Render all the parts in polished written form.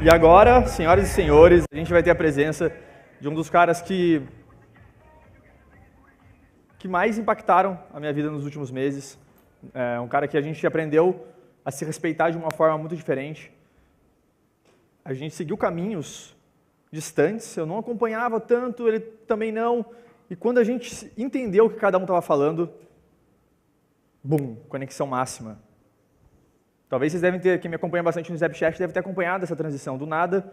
E agora, senhoras e senhores, a gente vai ter a presença de um dos caras que mais impactaram a minha vida nos últimos meses. É um cara que a gente aprendeu a se respeitar de uma forma muito diferente. A gente seguiu caminhos distantes, eu não acompanhava tanto, ele também não. E quando a gente entendeu o que cada um estava falando, bum, conexão máxima. Talvez vocês devem ter, quem me acompanha bastante no Snapchat, deve ter acompanhado essa transição. Do nada,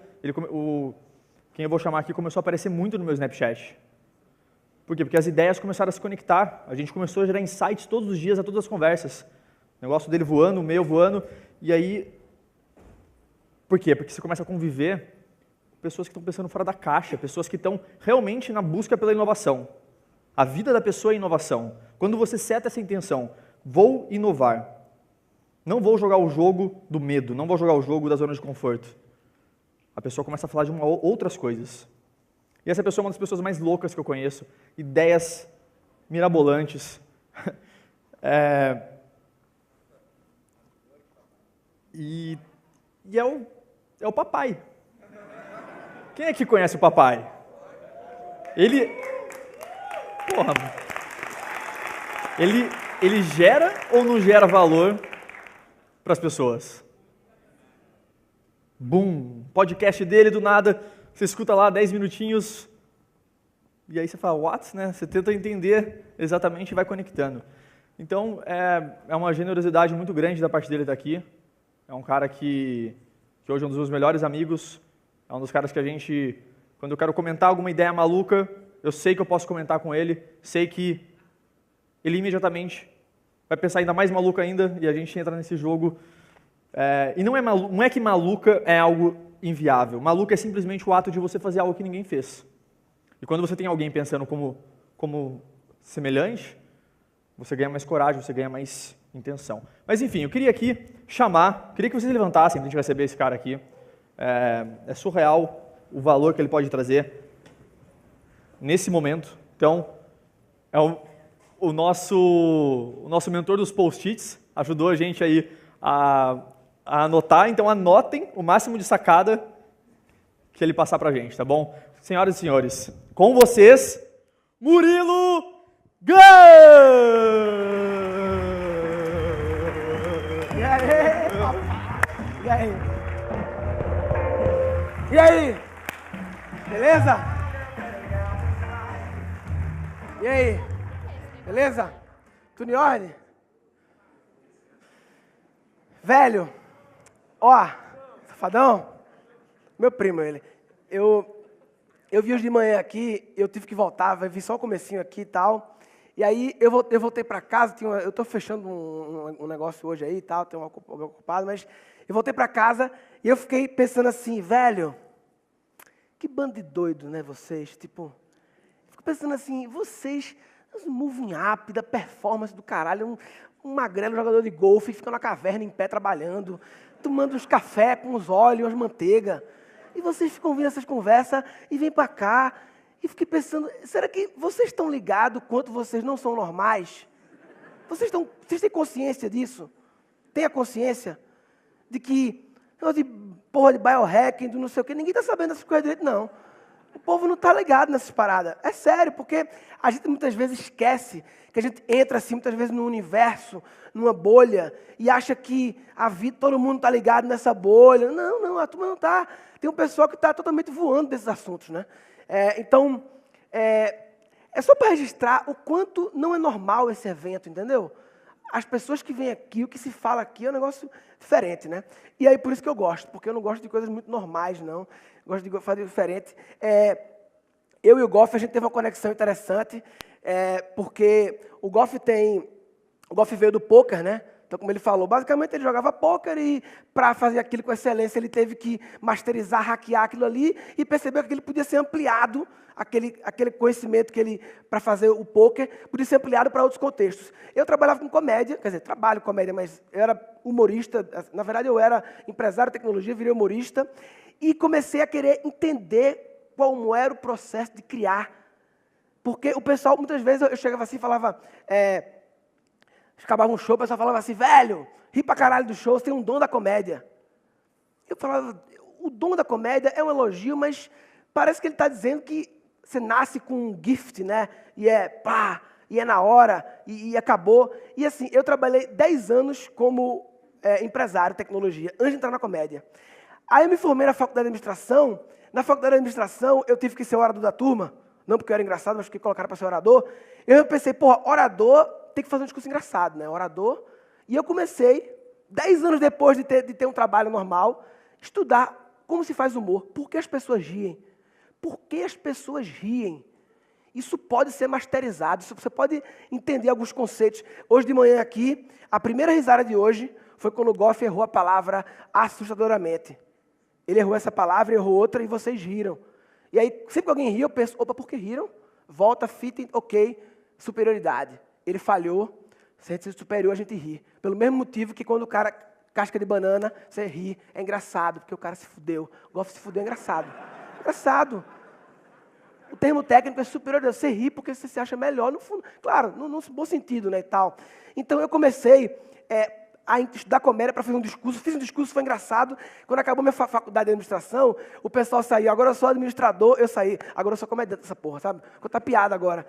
quem eu vou chamar aqui começou a aparecer muito no meu Snapchat. Por quê? Porque as ideias começaram a se conectar. A gente começou a gerar insights todos os dias, a todas as conversas. O negócio dele voando, o meu voando. E aí, por quê? Porque você começa a conviver com pessoas que estão pensando fora da caixa, pessoas que estão realmente na busca pela inovação. A vida da pessoa é inovação. Quando você seta essa intenção, vou inovar. Não vou jogar o jogo do medo, não vou jogar o jogo da zona de conforto. A pessoa começa a falar de outras coisas. E essa pessoa é uma das pessoas mais loucas que eu conheço. Ideias mirabolantes. E é o papai. Quem é que conhece o papai? Ele gera ou não gera valor para as pessoas? Bum! Podcast dele, do nada, você escuta lá 10 minutinhos, e aí você fala, what? Né? Você tenta entender exatamente e vai conectando. Então, é uma generosidade muito grande da parte dele estar aqui. É um cara que hoje é um dos meus melhores amigos, é um dos caras que quando eu quero comentar alguma ideia maluca, eu sei que eu posso comentar com ele, sei que ele imediatamente vai pensar ainda mais maluco ainda, e a gente entra nesse jogo. E não é que maluca é algo inviável. Maluca é simplesmente o ato de você fazer algo que ninguém fez. E quando você tem alguém pensando como semelhante, você ganha mais coragem, você ganha mais intenção. Mas enfim, eu queria aqui queria que vocês levantassem para a gente receber esse cara aqui. É surreal o valor que ele pode trazer nesse momento. Então, é o nosso mentor dos post-its, ajudou a gente aí a anotar, então anotem o máximo de sacada que ele passar pra gente, tá bom? Senhoras e senhores, com vocês, Murilo Gun! E aí, papai? E aí? E aí? Beleza? E aí? Beleza? Tudo em ordem? Velho, ó, safadão, meu primo ele, eu vi hoje de manhã aqui, eu tive que voltar, vi só o comecinho aqui e tal, e aí eu voltei pra casa, eu tô fechando um negócio hoje aí e tal, tenho alguém ocupado, mas eu voltei pra casa e eu fiquei pensando assim, velho, que bando de doido, né, vocês, tipo, fico pensando assim, vocês, os moving up da performance do caralho, um magrelo jogador de golfe, fica na caverna em pé trabalhando, tomando uns café com os óleos, as manteiga. E vocês ficam ouvindo essas conversas e vêm para cá. E fiquei pensando, será que vocês estão ligados quanto vocês não são normais? Vocês têm consciência disso? Tem a consciência de que, de porra de biohacking, do não sei o quê, ninguém está sabendo dessas coisas direito, não. O povo não está ligado nessas paradas. É sério, porque a gente muitas vezes esquece que a gente entra assim, muitas vezes no universo, numa bolha, e acha que a vida, todo mundo está ligado nessa bolha. Não, a turma não está. Tem um pessoal que está totalmente voando desses assuntos, né? Então, é só para registrar o quanto não é normal esse evento, entendeu? As pessoas que vêm aqui, o que se fala aqui é um negócio diferente, né? E aí por isso que eu gosto, porque eu não gosto de coisas muito normais, não. Gosto de fazer diferente. Eu e o Goff, a gente teve uma conexão interessante, porque o Goff veio do poker, né? Então, como ele falou, basicamente ele jogava poker e para fazer aquilo com excelência ele teve que masterizar, hackear aquilo ali e percebeu que ele podia ser ampliado, aquele conhecimento que ele, para fazer o poker, podia ser ampliado para outros contextos. Eu trabalhava com comédia, quer dizer, trabalho com comédia, mas eu era humorista, na verdade eu era empresário de tecnologia, virei humorista, e comecei a querer entender como era o processo de criar. Porque o pessoal, muitas vezes, eu chegava assim e falava, acabava um show, o pessoal falava assim, velho, ri pra caralho do show, você tem um dom da comédia. Eu falava, o dom da comédia é um elogio, mas parece que ele está dizendo que você nasce com um gift, né? E é pá, e é na hora, e acabou. E assim, eu trabalhei 10 anos como empresário de tecnologia, antes de entrar na comédia. Aí eu me formei na faculdade de administração. Na faculdade de administração, eu tive que ser o orador da turma. Não porque eu era engraçado, mas porque colocaram para ser orador. Eu pensei, porra, orador tem que fazer um discurso engraçado, né? Orador. E eu comecei, 10 anos depois de ter um trabalho normal, estudar como se faz humor. Por que as pessoas riem? Por que as pessoas riem? Isso pode ser masterizado, você pode entender alguns conceitos. Hoje de manhã aqui, a primeira risada de hoje foi quando o Goff errou a palavra assustadoramente. Ele errou essa palavra, errou outra e vocês riram. E aí, sempre que alguém ri, eu penso, opa, por que riram? Volta, fita, ok, superioridade. Ele falhou, se a gente ser superior, a gente ri. Pelo mesmo motivo que quando o cara casca de banana, você ri. É engraçado, porque o cara se fudeu. O Goff se fudeu, é engraçado. Engraçado. O termo técnico é superioridade. Você ri porque você se acha melhor, no fundo. Claro, no bom sentido, né, e tal. Então, eu comecei a estudar comédia para fazer um discurso. Fiz um discurso, foi engraçado. Quando acabou minha faculdade de administração, o pessoal saiu. Agora eu sou administrador, eu saí. Agora eu sou comediante dessa porra, sabe? Contar piada agora.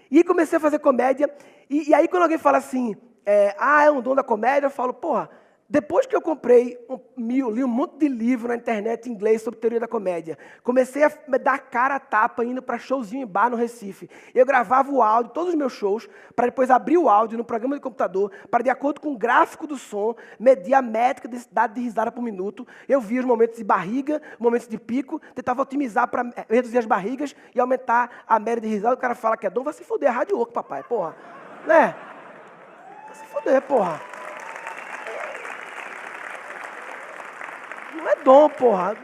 E comecei a fazer comédia. E aí quando alguém fala assim, é um dom da comédia, eu falo, porra, depois que eu comprei li um monte de livro na internet em inglês sobre teoria da comédia, comecei a me dar cara a tapa indo para showzinho em bar no Recife. Eu gravava o áudio, todos os meus shows, para depois abrir o áudio no programa de computador, para, de acordo com o gráfico do som, medir a métrica de densidade de risada por minuto. Eu via os momentos de barriga, momentos de pico, tentava otimizar para reduzir as barrigas e aumentar a média de risada. O cara fala que é dom, vai se fuder, é rádio oco, papai, porra. Né? Vai se fuder, porra. Não é dom, porra.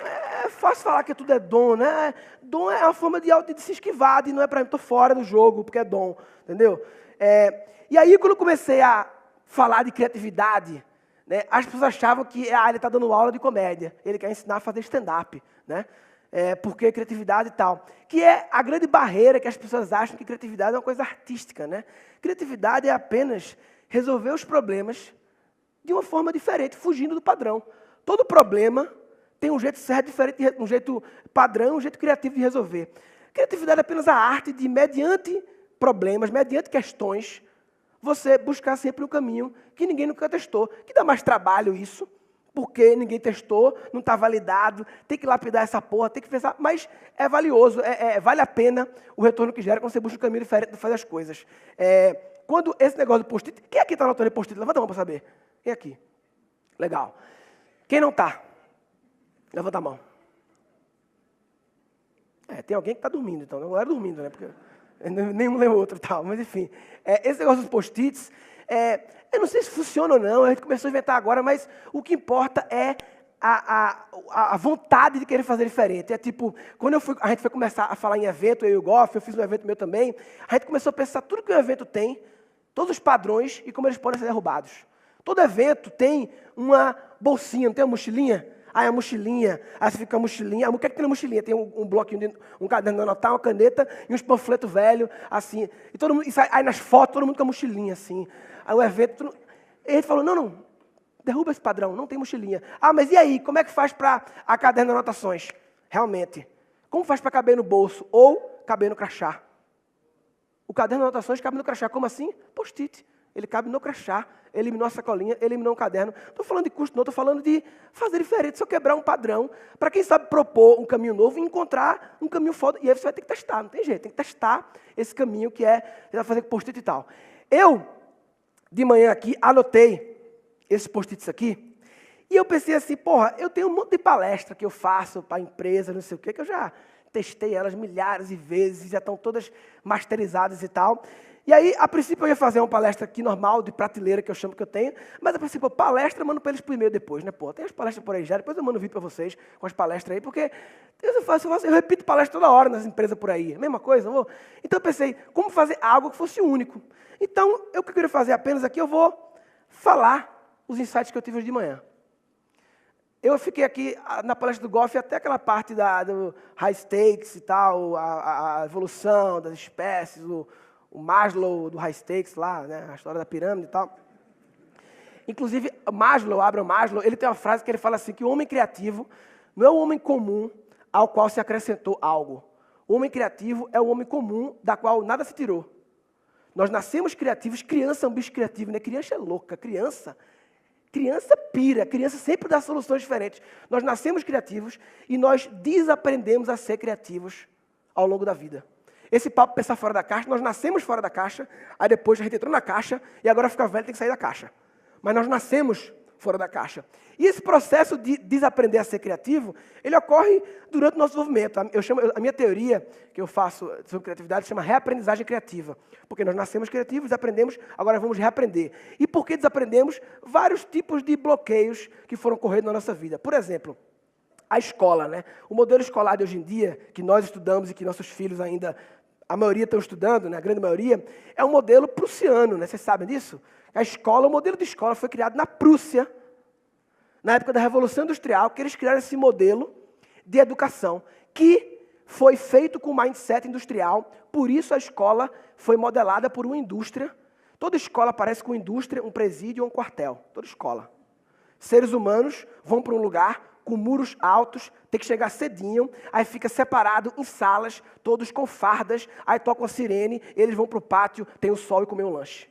É fácil falar que tudo é dom, né? Dom é uma forma de se esquivar, de não é pra mim, estou fora do jogo, porque é dom, entendeu? E aí, quando eu comecei a falar de criatividade, né, as pessoas achavam que ele está dando aula de comédia, ele quer ensinar a fazer stand-up, né? Porque criatividade e tal. Que é a grande barreira que as pessoas acham que criatividade é uma coisa artística, né? Criatividade é apenas resolver os problemas de uma forma diferente, fugindo do padrão. Todo problema tem um jeito certo, diferente, um jeito padrão, um jeito criativo de resolver. Criatividade é apenas a arte de, mediante problemas, mediante questões, você buscar sempre um caminho que ninguém nunca testou. Que dá mais trabalho isso, porque ninguém testou, não está validado, tem que lapidar essa porra, tem que pensar, mas é valioso, vale a pena o retorno que gera quando você busca um caminho diferente de fazer as coisas. Quando esse negócio do post-it, quem aqui está anotando post-it? Levanta a mão para saber. Quem aqui? Legal. Quem não está? Levanta a mão. Tem alguém que está dormindo, então. Não era dormindo, né? Porque nenhum leu outro e tal. Mas, enfim. Esse negócio dos post-its, eu não sei se funciona ou não, a gente começou a inventar agora, mas o que importa é a vontade de querer fazer diferente. É tipo, quando a gente foi começar a falar em evento, eu e o Goff, eu fiz um evento meu também, a gente começou a pensar tudo que o evento tem, todos os padrões e como eles podem ser derrubados. Todo evento tem uma bolsinha, não tem uma mochilinha? A mochilinha, aí você fica a mochilinha. O que é que tem na mochilinha? Tem um bloquinho, um caderno de anotar, uma caneta e uns panfletos velhos, assim. E todo mundo, aí nas fotos, todo mundo com a mochilinha, assim. Aí o evento... E ele falou, não, derruba esse padrão, não tem mochilinha. Mas e aí, como é que faz para a caderno de anotações? Realmente, como faz para caber no bolso ou caber no crachá? O caderno de anotações cabe no crachá, como assim? Post-it. Ele cabe no crachá, eliminou a sacolinha, eliminou um caderno. Estou falando de custo, não, estou falando de fazer diferente, só quebrar um padrão, para quem sabe propor um caminho novo e encontrar um caminho foda. E aí você vai ter que testar, não tem jeito, tem que testar esse caminho que você vai fazer com post-it e tal. Eu, de manhã aqui, anotei esses post-its aqui, e eu pensei assim, porra, eu tenho um monte de palestra que eu faço para empresas, não sei o quê, que eu já testei elas milhares de vezes, já estão todas masterizadas e tal. E aí, a princípio, eu ia fazer uma palestra aqui normal, de prateleira, que eu chamo que eu tenho, mas a princípio, palestra eu mando para eles por e-mail depois, né, pô? Tem as palestras por aí já, depois eu mando vídeo para vocês com as palestras aí, porque eu repito palestra toda hora nas empresas por aí, a mesma coisa, não vou? Então eu pensei, como fazer algo que fosse único? Então, o que eu queria fazer apenas aqui, eu vou falar os insights que eu tive hoje de manhã. Eu fiquei aqui na palestra do Goff até aquela parte do high stakes e tal, a evolução das espécies, o Maslow do high stakes lá, né, a história da pirâmide e tal. Inclusive, Abraham Maslow, ele tem uma frase que ele fala assim, que o homem criativo não é o homem comum ao qual se acrescentou algo. O homem criativo é o homem comum da qual nada se tirou. Nós nascemos criativos, criança é um bicho criativo, né? Criança é louca, criança pira, criança sempre dá soluções diferentes. Nós nascemos criativos e nós desaprendemos a ser criativos ao longo da vida. Esse papo pensar fora da caixa, nós nascemos fora da caixa, aí depois a gente entrou na caixa e agora fica velho e tem que sair da caixa. Mas nós nascemos fora da caixa. E esse processo de desaprender a ser criativo, ele ocorre durante o nosso desenvolvimento. A minha teoria que eu faço sobre criatividade chama reaprendizagem criativa. Porque nós nascemos criativos, aprendemos, agora vamos reaprender. E por que desaprendemos? Vários tipos de bloqueios que foram ocorrendo na nossa vida. Por exemplo, a escola, né? O modelo escolar de hoje em dia, que nós estudamos e que nossos filhos ainda, a maioria estão estudando, né? A grande maioria, é um modelo prussiano, né? Vocês sabem disso? A escola, o modelo de escola foi criado na Prússia, na época da Revolução Industrial, que eles criaram esse modelo de educação, que foi feito com mindset industrial, por isso a escola foi modelada por uma indústria. Toda escola parece com indústria, um presídio ou um quartel, toda escola. Seres humanos vão para um lugar com muros altos, tem que chegar cedinho, aí fica separado em salas, todos com fardas, aí tocam a sirene, eles vão para o pátio, tem o sol e comer um lanche.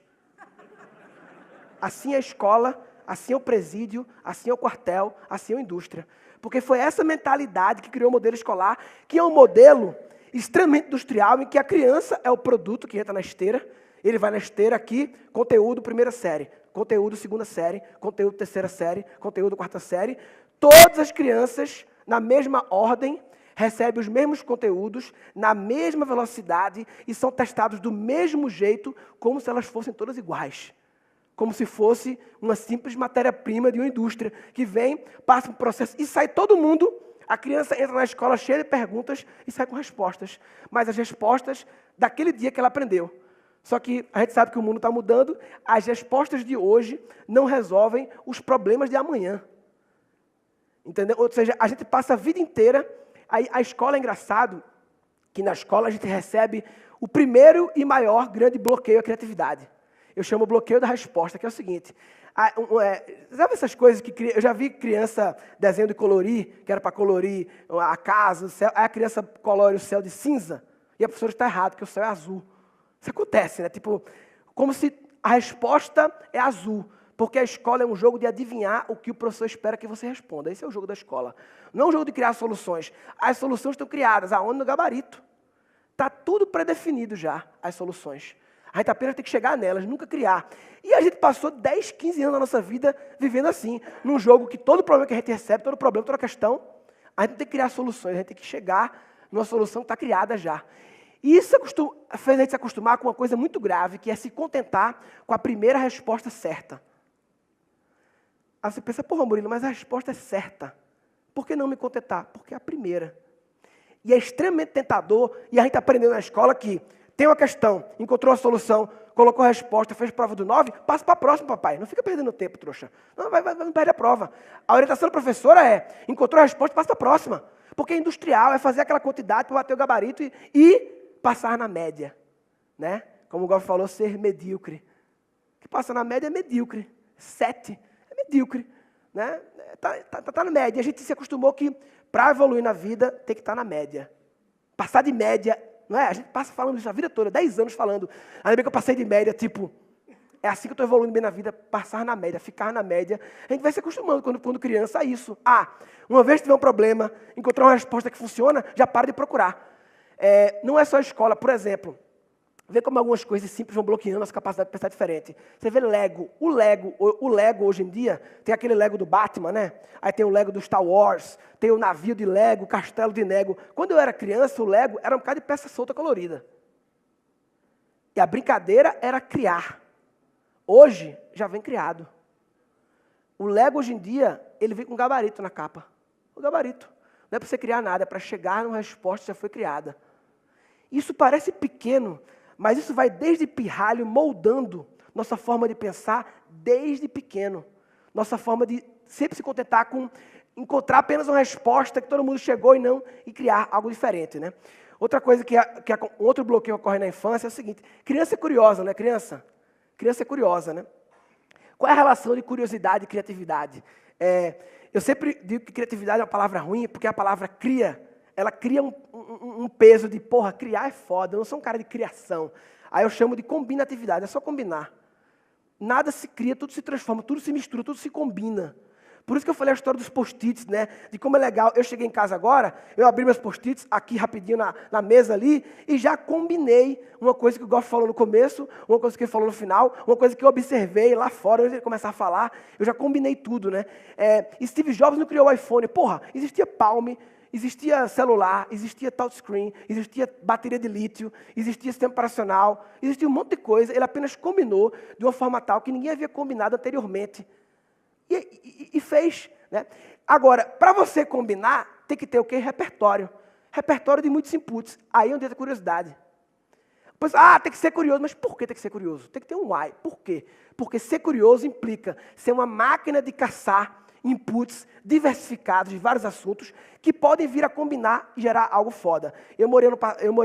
Assim é a escola, assim é o presídio, assim é o quartel, assim é a indústria. Porque foi essa mentalidade que criou o modelo escolar, que é um modelo extremamente industrial, em que a criança é o produto que entra na esteira, ele vai na esteira aqui, conteúdo primeira série, conteúdo segunda série, conteúdo terceira série, conteúdo quarta série. Todas as crianças, na mesma ordem, recebem os mesmos conteúdos, na mesma velocidade, e são testados do mesmo jeito, como se elas fossem todas iguais. Como se fosse uma simples matéria-prima de uma indústria, que vem, passa um processo e sai todo mundo. A criança entra na escola cheia de perguntas e sai com respostas. Mas as respostas daquele dia que ela aprendeu. Só que a gente sabe que o mundo está mudando, as respostas de hoje não resolvem os problemas de amanhã. Entendeu? Ou seja, a gente passa a vida inteira, a escola é engraçado, que na escola a gente recebe o primeiro e maior grande bloqueio à criatividade. Eu chamo o bloqueio da resposta, que é o seguinte. Sabe essas coisas que... Eu já vi criança desenho de colorir, que era para colorir a casa, o céu. Aí a criança colore o céu de cinza, e a professora está errada, porque o céu é azul. Isso acontece, né? Tipo, como se a resposta é azul, porque a escola é um jogo de adivinhar o que o professor espera que você responda. Esse é o jogo da escola. Não é um jogo de criar soluções. As soluções estão criadas. Aonde? No gabarito. Está tudo predefinido já, as soluções. A gente apenas tem que chegar nelas, nunca criar. E a gente passou 10, 15 anos da nossa vida vivendo assim, num jogo que todo problema que a gente recebe, todo problema, toda questão, a gente tem que criar soluções, a gente tem que chegar numa solução que está criada já. E isso fez a gente se acostumar com uma coisa muito grave, que é se contentar com a primeira resposta certa. Aí você pensa, porra, Murilo, mas a resposta é certa. Por que não me contentar? Porque é a primeira. E é extremamente tentador, e a gente aprendeu na escola que tem uma questão, encontrou a solução, colocou a resposta, fez prova do 9, passa para a próxima, papai. Não fica perdendo tempo, trouxa. Não perde a prova. A orientação da professora é, encontrou a resposta, passa para a próxima. Porque é industrial, é fazer aquela quantidade para bater o gabarito e passar na média. Né? Como o Golf falou, ser medíocre. O que passa na média é medíocre. 7 é medíocre. Né? Tá na média. A gente se acostumou que para evoluir na vida tem que estar na média. Passar de média... Não é? A gente passa falando isso a vida toda, 10 anos falando. Ainda bem que eu passei de média, tipo, é assim que eu estou evoluindo bem na vida, passar na média, ficar na média. A gente vai se acostumando quando criança a isso. Uma vez que tiver um problema, encontrar uma resposta que funciona, já para de procurar. Não é só a escola, por exemplo. Vê como algumas coisas simples vão bloqueando a nossa capacidade de pensar diferente. Você vê Lego. O Lego hoje em dia, tem aquele Lego do Batman, né? Aí tem o Lego do Star Wars, tem o navio de Lego, o castelo de Lego. Quando eu era criança, o Lego era um bocado de peça solta colorida. E a brincadeira era criar. Hoje, já vem criado. O Lego, hoje em dia, ele vem com gabarito na capa. O gabarito. Não é para você criar nada, é para chegar numa resposta que já foi criada. Isso parece pequeno, mas isso vai desde pirralho, moldando nossa forma de pensar desde pequeno. Nossa forma de sempre se contentar com encontrar apenas uma resposta que todo mundo chegou e criar algo diferente. Né? Outra coisa outro bloqueio ocorre na infância é o seguinte, criança é curiosa, não é criança? Criança é curiosa, né? Qual é a relação de curiosidade e criatividade? Eu sempre digo que criatividade é uma palavra ruim, porque a palavra cria, ela cria um peso de, porra, criar é foda, eu não sou um cara de criação. Aí eu chamo de combinatividade, é só combinar. Nada se cria, tudo se transforma, tudo se mistura, tudo se combina. Por isso que eu falei a história dos post-its, né? De como é legal. Eu cheguei em casa agora, eu abri meus post-its aqui rapidinho na mesa ali e já combinei uma coisa que o Goff falou no começo, uma coisa que ele falou no final, uma coisa que eu observei lá fora, antes de ele começar a falar. Eu já combinei tudo, né? Steve Jobs não criou o iPhone. Porra, existia Palm, existia celular, existia touchscreen, existia bateria de lítio, existia sistema operacional, existia um monte de coisa. Ele apenas combinou de uma forma tal que ninguém havia combinado anteriormente. E fez. Né? Agora, para você combinar, tem que ter o quê? Repertório. Repertório de muitos inputs. Aí é onde entra a curiosidade. Pois, tem que ser curioso. Mas por que tem que ser curioso? Tem que ter um why. Por quê? Porque ser curioso implica ser uma máquina de caçar inputs diversificados de vários assuntos que podem vir a combinar e gerar algo foda. Eu morei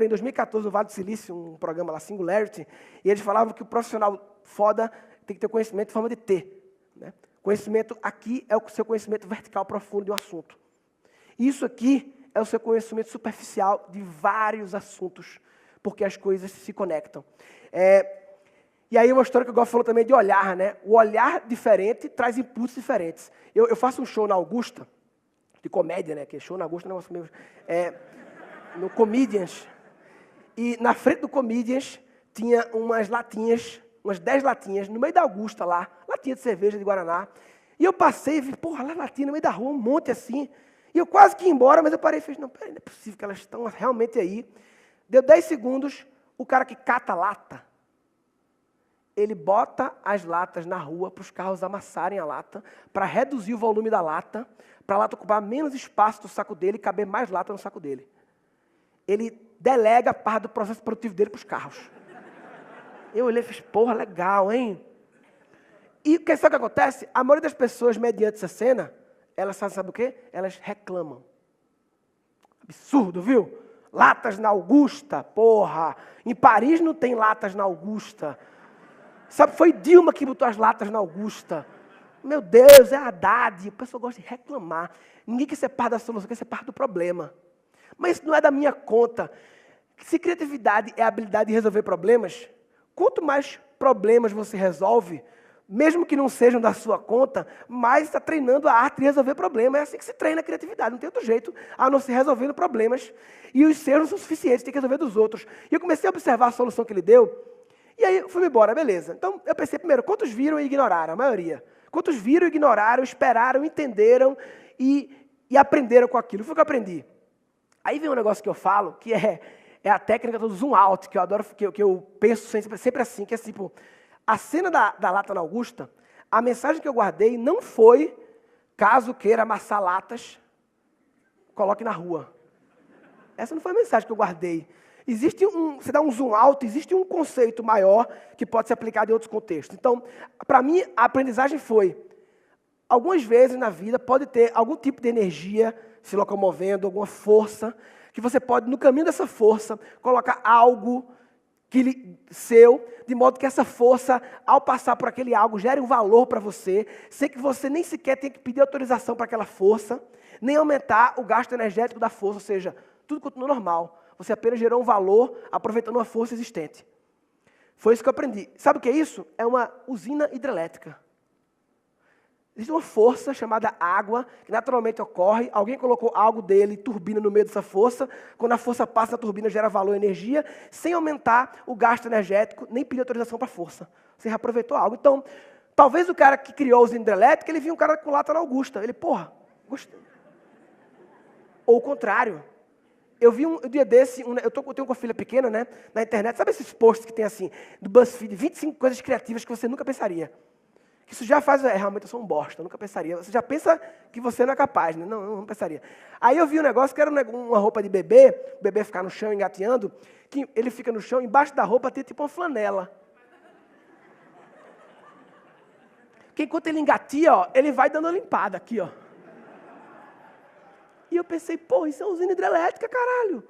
em 2014 no Vale do Silício, um programa lá, Singularity, e eles falavam que o profissional foda tem que ter conhecimento em forma de T. Né? Conhecimento aqui é o seu conhecimento vertical profundo de um assunto. Isso aqui é o seu conhecimento superficial de vários assuntos, porque as coisas se conectam. E aí uma história que o Goff falou também de olhar, né? O olhar diferente traz inputs diferentes. Eu faço um show na Augusta, de comédia, né? Que show na Augusta é um negócio meio... no Comedians. E na frente do Comedians tinha umas latinhas, umas 10 latinhas, no meio da Augusta lá, latinha de cerveja de Guaraná. E eu passei e vi, porra, lá latinha no meio da rua, um monte assim. E eu quase que ia embora, mas eu parei e falei, não, peraí, não é possível que elas estão realmente aí. Deu 10 segundos, o cara que cata lata, ele bota as latas na rua para os carros amassarem a lata, para reduzir o volume da lata, para a lata ocupar menos espaço do saco dele e caber mais lata no saco dele. Ele delega a parte do processo produtivo dele para os carros. Eu olhei e fiz, porra, legal, hein? E sabe o que acontece? A maioria das pessoas, mediante essa cena, elas fazem, sabe o quê? Elas reclamam. Absurdo, viu? Latas na Augusta, porra. Em Paris não tem latas na Augusta. Sabe, foi Dilma que botou as latas na Augusta. Meu Deus, é Haddad. O pessoal gosta de reclamar. Ninguém quer ser parte da solução, quer ser parte do problema. Mas isso não é da minha conta. Se criatividade é a habilidade de resolver problemas, quanto mais problemas você resolve, mesmo que não sejam da sua conta, mais está treinando a arte de resolver problemas. É assim que se treina a criatividade, não tem outro jeito a não ser resolvendo problemas. E os seus não são suficientes, tem que resolver dos outros. E eu comecei a observar a solução que ele deu, e aí eu fui embora, beleza. Então eu pensei primeiro, quantos viram e ignoraram? A maioria. Quantos viram, ignoraram, esperaram, entenderam e aprenderam com aquilo? Foi o que eu aprendi. Aí vem um negócio que eu falo, que é a técnica do zoom out, que eu adoro, que eu penso sempre assim, que é tipo, a cena da lata na Augusta, a mensagem que eu guardei não foi, caso queira amassar latas, coloque na rua. Essa não foi a mensagem que eu guardei. Você dá um zoom out, existe um conceito maior que pode ser aplicado em outros contextos. Então, para mim, a aprendizagem foi, algumas vezes na vida pode ter algum tipo de energia se locomovendo, alguma força, que você pode, no caminho dessa força, colocar algo seu, de modo que essa força, ao passar por aquele algo, gere um valor para você, sem que você nem sequer tenha que pedir autorização para aquela força, nem aumentar o gasto energético da força, ou seja, tudo continua normal. Você apenas gerou um valor aproveitando uma força existente. Foi isso que eu aprendi. Sabe o que é isso? É uma usina hidrelétrica. Existe uma força chamada água, que naturalmente ocorre. Alguém colocou algo dele, turbina no meio dessa força. Quando a força passa, a turbina gera valor e energia, sem aumentar o gasto energético, nem pedir autorização para a força. Você reaproveitou algo. Então, talvez o cara que criou a usina hidrelétrica, ele viu um cara com lata na Augusta. Ele, porra, gostei. Ou o contrário. Eu vi um dia desse, eu tenho uma filha pequena, né, na internet, sabe esses posts que tem assim, do BuzzFeed, 25 coisas criativas que você nunca pensaria. Isso já faz, realmente eu sou um bosta, eu nunca pensaria. Você já pensa que você não é capaz, né? Não pensaria. Aí eu vi um negócio que era uma roupa de bebê, o bebê ficar no chão engateando, que ele fica no chão, embaixo da roupa tem tipo uma flanela. Que enquanto ele engatia, ó, ele vai dando uma limpada aqui, ó. E eu pensei, pô, isso é uma usina hidrelétrica, caralho.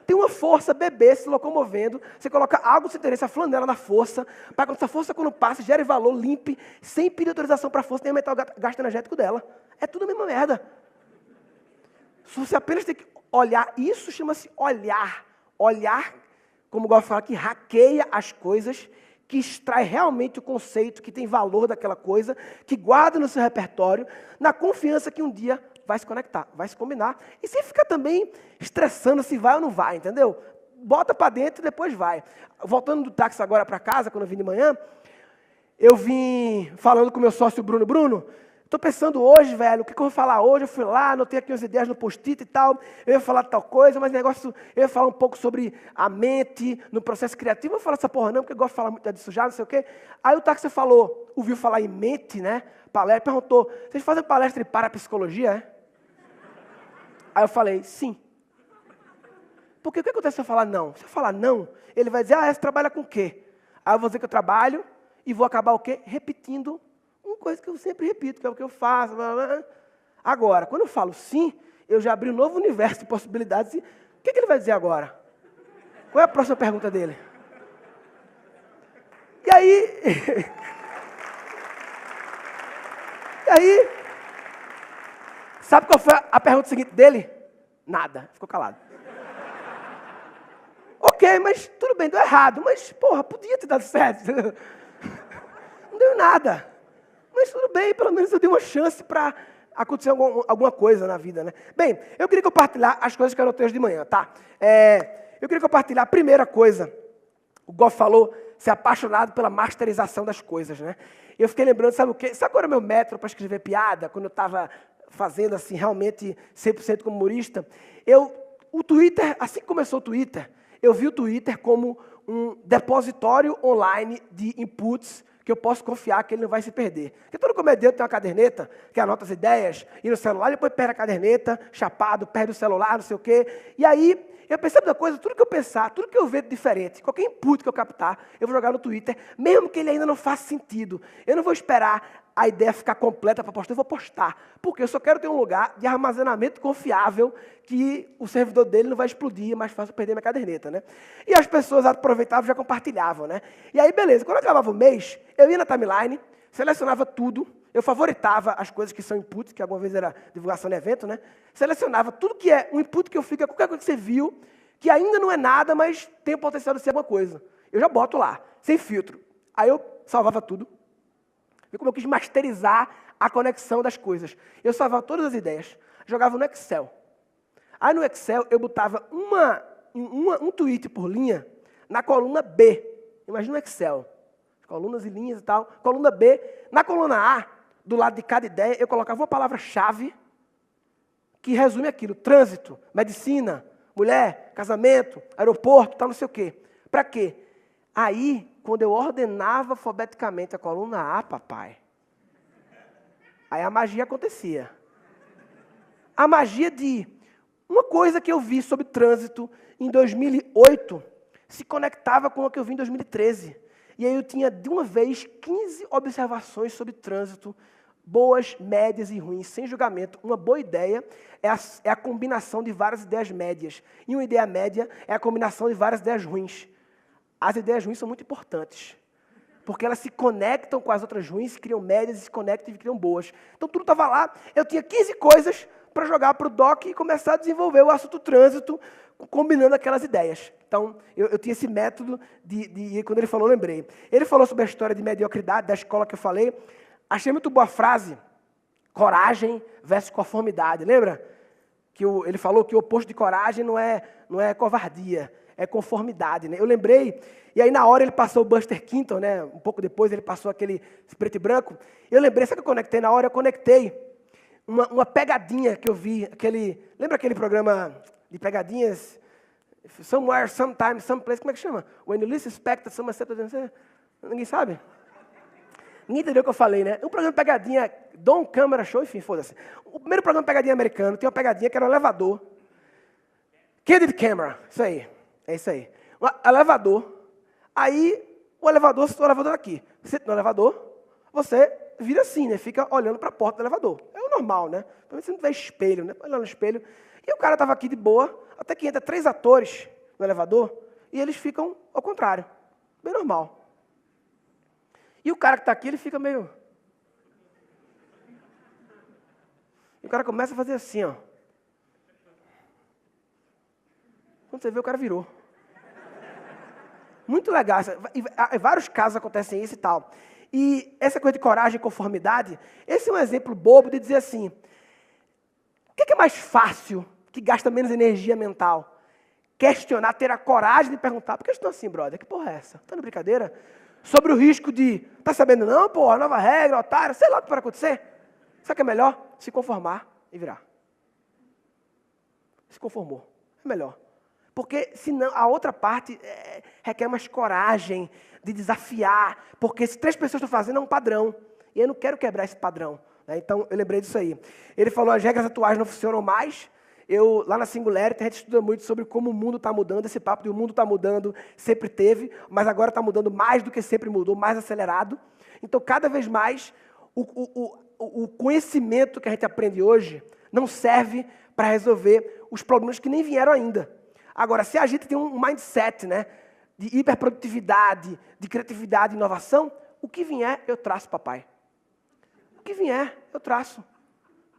tem uma força bebê se locomovendo, você coloca algo sem interesse, a flanela na força, para que essa força quando passa, gere valor, limpe, sem pedir autorização para a força, nem aumentar o gasto energético dela. É tudo a mesma merda. Você apenas tem que olhar, isso chama-se olhar. Olhar, como eu gosto de falar, que hackeia as coisas, que extrai realmente o conceito, que tem valor daquela coisa, que guarda no seu repertório, na confiança que um dia vai se conectar, vai se combinar. E sem ficar também estressando se vai ou não vai, entendeu? Bota para dentro e depois vai. Voltando do táxi agora para casa, quando eu vim de manhã, eu vim falando com o meu sócio Bruno, estou pensando hoje, velho, o que eu vou falar hoje? Eu fui lá, anotei aqui umas ideias no post-it e tal, eu ia falar tal coisa, mas negócio, eu ia falar um pouco sobre a mente, no processo criativo, eu vou falar essa porra não, porque eu gosto de falar muito disso já, não sei o quê. Aí o táxi falou, ouviu falar em mente, né, palestra, perguntou, vocês fazem palestra de parapsicologia, é? Aí eu falei, sim. Porque o que acontece se eu falar não? Se eu falar não, ele vai dizer, você trabalha com o quê? Aí eu vou dizer que eu trabalho e vou acabar o quê? Repetindo uma coisa que eu sempre repito, que é o que eu faço. Blá, blá, blá. Agora, quando eu falo sim, eu já abri um novo universo de possibilidades. E o que ele vai dizer agora? Qual é a próxima pergunta dele? E aí, sabe qual foi a pergunta seguinte dele? Nada, ficou calado. Ok, mas tudo bem, deu errado, mas, porra, podia ter dado certo. Não deu nada. Mas tudo bem, pelo menos eu dei uma chance para acontecer alguma coisa na vida, né? Bem, eu queria compartilhar as coisas que eu anotei hoje de manhã, tá? Eu queria compartilhar a primeira coisa. O Goff falou, ser apaixonado pela masterização das coisas, né? Eu fiquei lembrando, sabe o quê? Sabe qual era o meu método para escrever piada, quando eu estava fazendo assim, realmente 100% como humorista? O Twitter, assim que começou o Twitter, eu vi o Twitter como um depositório online de inputs que eu posso confiar que ele não vai se perder. Porque todo comediante tem uma caderneta, que anota as ideias, e no celular, depois perde a caderneta, chapado, perde o celular, não sei o quê. E aí, eu percebo da coisa, tudo que eu pensar, tudo que eu ver de diferente, qualquer input que eu captar, eu vou jogar no Twitter, mesmo que ele ainda não faça sentido. Eu não vou esperar a ideia ficar completa para postar, eu vou postar. Porque eu só quero ter um lugar de armazenamento confiável que o servidor dele não vai explodir, é mais fácil perder minha caderneta, né? E as pessoas aproveitavam e já compartilhavam, né? E aí, beleza, quando acabava o mês, eu ia na timeline, selecionava tudo, eu favoritava as coisas que são inputs, que alguma vez era divulgação de evento, né? Selecionava tudo que é um input que eu fico, qualquer coisa que você viu, que ainda não é nada, mas tem o potencial de ser alguma coisa. Eu já boto lá, sem filtro. Aí eu salvava tudo. Viu como eu quis masterizar a conexão das coisas. Eu salvava todas as ideias, jogava no Excel. Aí no Excel eu botava um tweet por linha na coluna B. Imagina o Excel. Colunas e linhas e tal. Coluna B. Na coluna A, do lado de cada ideia, eu colocava uma palavra-chave que resume aquilo. Trânsito, medicina, mulher, casamento, aeroporto, tal, não sei o quê. Para quê? Aí, quando eu ordenava alfabeticamente a coluna A, papai, aí a magia acontecia. A magia de uma coisa que eu vi sobre trânsito em 2008 se conectava com o que eu vi em 2013. E aí eu tinha, de uma vez, 15 observações sobre trânsito, boas, médias e ruins, sem julgamento. Uma boa ideia é a combinação de várias ideias médias. E uma ideia média é a combinação de várias ideias ruins. As ideias ruins são muito importantes, porque elas se conectam com as outras ruins, criam médias, se conectam e criam boas. Então tudo estava lá, eu tinha 15 coisas para jogar para o doc e começar a desenvolver o assunto trânsito, combinando aquelas ideias. Então, eu tinha esse método de quando ele falou, eu lembrei. Ele falou sobre a história de mediocridade, da escola que eu falei. Achei muito boa a frase, coragem versus conformidade. Lembra? Que ele falou que o oposto de coragem não é covardia, é conformidade. Né? Eu lembrei, e aí na hora ele passou o Buster Keaton, né? Um pouco depois ele passou aquele preto e branco. Eu lembrei, sabe o que eu conectei na hora? Eu conectei uma pegadinha que eu vi, lembra aquele programa de pegadinhas? Somewhere, sometime, someplace, como é que chama? When you least expect it, someone accepted it. Ninguém sabe? Ninguém entendeu o que eu falei, né? Um programa de pegadinha, Dom Câmara Show, enfim, foda-se. O primeiro programa de pegadinha americano tem uma pegadinha que era um elevador. Candid Camera, isso aí. É isso aí. Um elevador. Aí, o elevador aqui. Você no elevador, você vira assim, né? Fica olhando para a porta do elevador. É o normal, né? Pelo menos você não vê espelho, né? Olhando no espelho. E o cara estava aqui de boa, até que entra 3 atores no elevador, e eles ficam ao contrário, bem normal. E o cara que está aqui, ele fica meio... E o cara começa a fazer assim, ó. Quando você vê, o cara virou. Muito legal. Em vários casos acontecem isso e tal. E essa coisa de coragem e conformidade, esse é um exemplo bobo de dizer assim, o que é mais fácil, que gasta menos energia mental? Questionar, ter a coragem de perguntar, por que eu estou assim, brother? Que porra é essa? Tá de brincadeira? Sobre o risco de, tá sabendo não, porra, nova regra, otário, sei lá o que vai acontecer. Sabe o que é melhor? Se conformar e virar. Se conformou. É melhor. Porque senão a outra parte requer mais coragem de desafiar. Porque se 3 pessoas estão fazendo, é um padrão. E eu não quero quebrar esse padrão. Né? Então, eu lembrei disso aí. Ele falou, as regras atuais não funcionam mais. Lá na Singularity, a gente estuda muito sobre como o mundo está mudando. Esse papo de o mundo está mudando sempre teve, mas agora está mudando mais do que sempre mudou, mais acelerado. Então, cada vez mais, o conhecimento que a gente aprende hoje não serve para resolver os problemas que nem vieram ainda. Agora, se a gente tem um mindset, né, de hiperprodutividade, de criatividade e inovação, o que vier, eu traço, papai. O que vier, eu traço.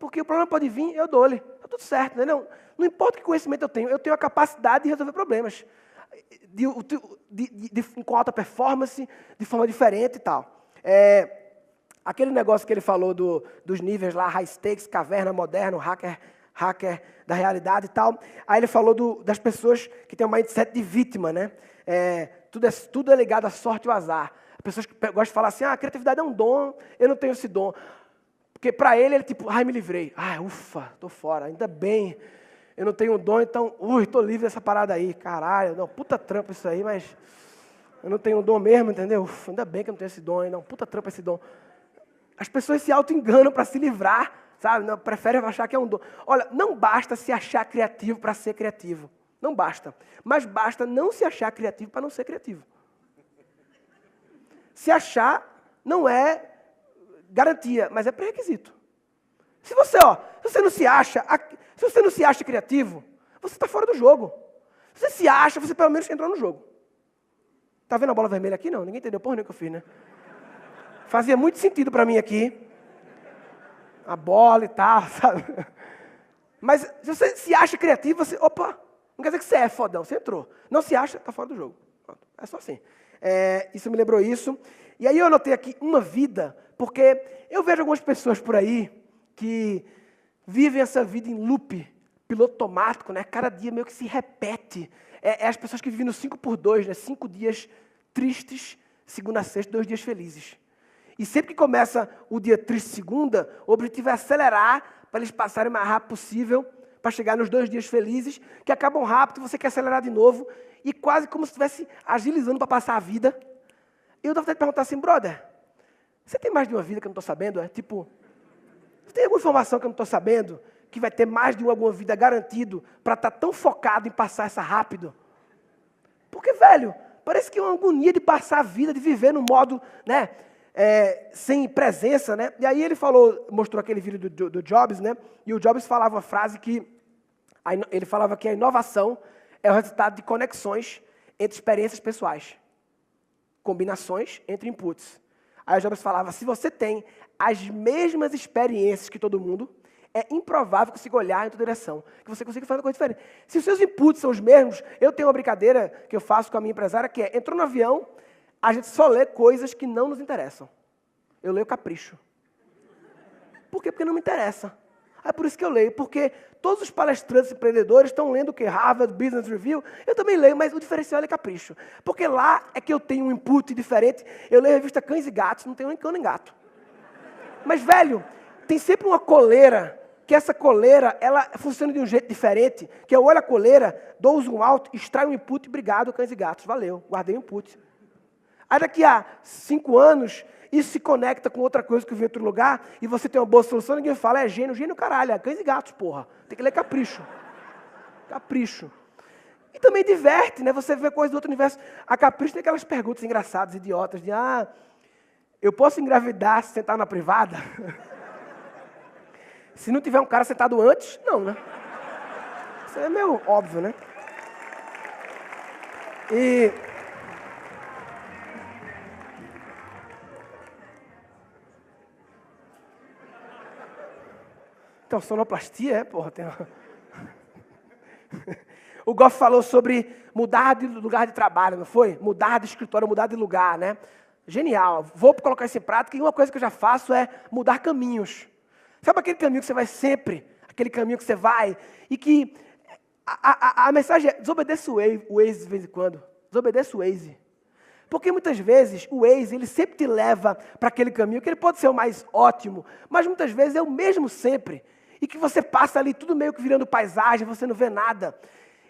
Porque o problema pode vir, eu dou-lhe. Está tudo certo, né? Não importa que conhecimento eu tenho a capacidade de resolver problemas. Com alta performance, de forma diferente e tal. Aquele negócio que ele falou dos níveis lá, high stakes, caverna, moderno, hacker da realidade e tal. Aí ele falou das pessoas que têm um mindset de vítima, né? Tudo é ligado à sorte e ao azar. Pessoas que gostam de falar assim, a criatividade é um dom, eu não tenho esse dom. Porque para ele tipo, me livrei. Ufa, estou fora, ainda bem. Eu não tenho um dom, então, estou livre dessa parada aí. Caralho, não, puta trampa isso aí, mas eu não tenho um dom mesmo, entendeu? Ufa, ainda bem que eu não tenho esse dom aí, não, puta trampa esse dom. As pessoas se auto-enganam para se livrar, sabe? Não, preferem achar que é um dom. Olha, não basta se achar criativo para ser criativo. Não basta. Mas basta não se achar criativo para não ser criativo. Se achar não é garantia, mas é pré-requisito. Se você não se acha criativo, você está fora do jogo. Se você se acha, você pelo menos entrou no jogo. Tá vendo a bola vermelha aqui? Não, ninguém entendeu porra nenhuma que eu fiz, né? Fazia muito sentido para mim aqui. A bola e tal, sabe? Mas se você se acha criativo, não quer dizer que você é fodão, você entrou. Não se acha, está fora do jogo. É só assim. Isso me lembrou isso. E aí eu anotei aqui uma vida, porque eu vejo algumas pessoas por aí que vivem essa vida em loop, piloto automático, né? Cada dia meio que se repete. As pessoas que vivem no 5x2, né? 5 dias tristes, segunda a sexta, 2 dias felizes. E sempre que começa o dia triste segunda, o objetivo é acelerar para eles passarem o mais rápido possível, para chegar nos 2 dias felizes, que acabam rápido, você quer acelerar de novo, e quase como se estivesse agilizando para passar a vida. E eu dava vontade de perguntar assim, brother, você tem mais de uma vida que eu não estou sabendo? Você tem alguma informação que eu não estou sabendo, que vai ter mais de alguma vida garantido, para estar tão focado em passar essa rápido? Porque, velho, parece que é uma agonia de passar a vida, de viver no modo, né, sem presença, né? E aí ele mostrou aquele vídeo do Jobs, né? E o Jobs falava uma frase ele falava que a inovação é o resultado de conexões entre experiências pessoais. Combinações entre inputs. Aí o Jobs falava, se você tem as mesmas experiências que todo mundo, é improvável que você olhar em outra direção, que você consiga fazer uma coisa diferente. Se os seus inputs são os mesmos, eu tenho uma brincadeira que eu faço com a minha empresária, que entrou no avião, a gente só lê coisas que não nos interessam. Eu leio Capricho. Por quê? Porque não me interessa. É por isso que eu leio, porque todos os palestrantes empreendedores estão lendo o que? Harvard Business Review. Eu também leio, mas o diferencial é Capricho. Porque lá é que eu tenho um input diferente. Eu leio a revista Cães e Gatos, não tenho nem cão nem gato. Mas, velho, tem sempre uma coleira, que essa coleira, ela funciona de um jeito diferente, que eu olho a coleira, dou o zoom out, extraio um input, obrigado, Cães e Gatos, valeu, guardei o input. Aí daqui a 5 anos, isso se conecta com outra coisa que eu vi em outro lugar, e você tem uma boa solução, ninguém fala, é gênio caralho, é Cães e Gatos, porra. Tem que ler Capricho. Capricho. E também diverte, né? Você vê coisas do outro universo. A Capricho tem aquelas perguntas engraçadas, idiotas, de, eu posso engravidar se sentar na privada? Se não tiver um cara sentado antes, não, né? Isso é meio óbvio, né? E... Então, sonoplastia, porra. O Goff falou sobre mudar de lugar de trabalho, não foi? Mudar de escritório, mudar de lugar, né? Genial. Vou colocar isso em prática e uma coisa que eu já faço é mudar caminhos. Sabe aquele caminho que você vai sempre? Aquele caminho que você vai e que... A mensagem é, desobedeça o Waze de vez em quando. Desobedeça o Waze. Porque muitas vezes o Waze, ele sempre te leva para aquele caminho, que ele pode ser o mais ótimo, mas muitas vezes é o mesmo sempre. E que você passa ali tudo meio que virando paisagem, você não vê nada.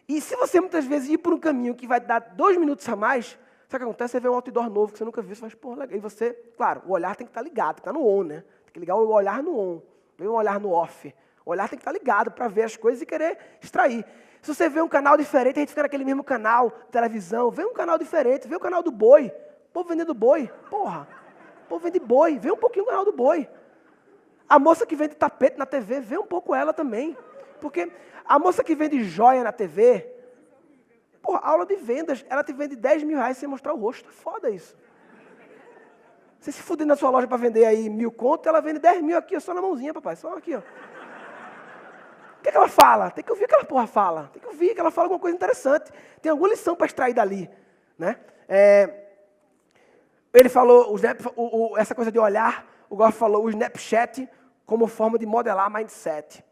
E se você muitas vezes ir por um caminho que vai dar 2 minutos a mais, sabe o que acontece? Você vê um outdoor novo que você nunca viu, você faz, pô, legal. E você, claro, o olhar tem que estar ligado, tem que estar no on, né? Tem que ligar o olhar no on, não o olhar no off. O olhar tem que estar ligado para ver as coisas e querer extrair. Se você vê um canal diferente, a gente fica naquele mesmo canal, televisão, vê um canal diferente, vê o canal do boi. O povo vendendo boi, porra. O povo vende boi, vê um pouquinho o canal do boi. A moça que vende tapete na TV, vê um pouco ela também. Porque a moça que vende joia na TV, porra, aula de vendas, ela te vende 10 mil reais sem mostrar o rosto. É foda isso. Você se fuder na sua loja para vender aí 1.000 conto, ela vende 10 mil aqui, ó, só na mãozinha, papai, só aqui, ó. O que ela fala? Tem que ouvir o que aquela porra fala. Tem que ouvir que ela fala alguma coisa interessante. Tem alguma lição para extrair dali. Né? Ele falou, essa coisa de olhar, o Goff falou, o Snapchat como forma de modelar mindset.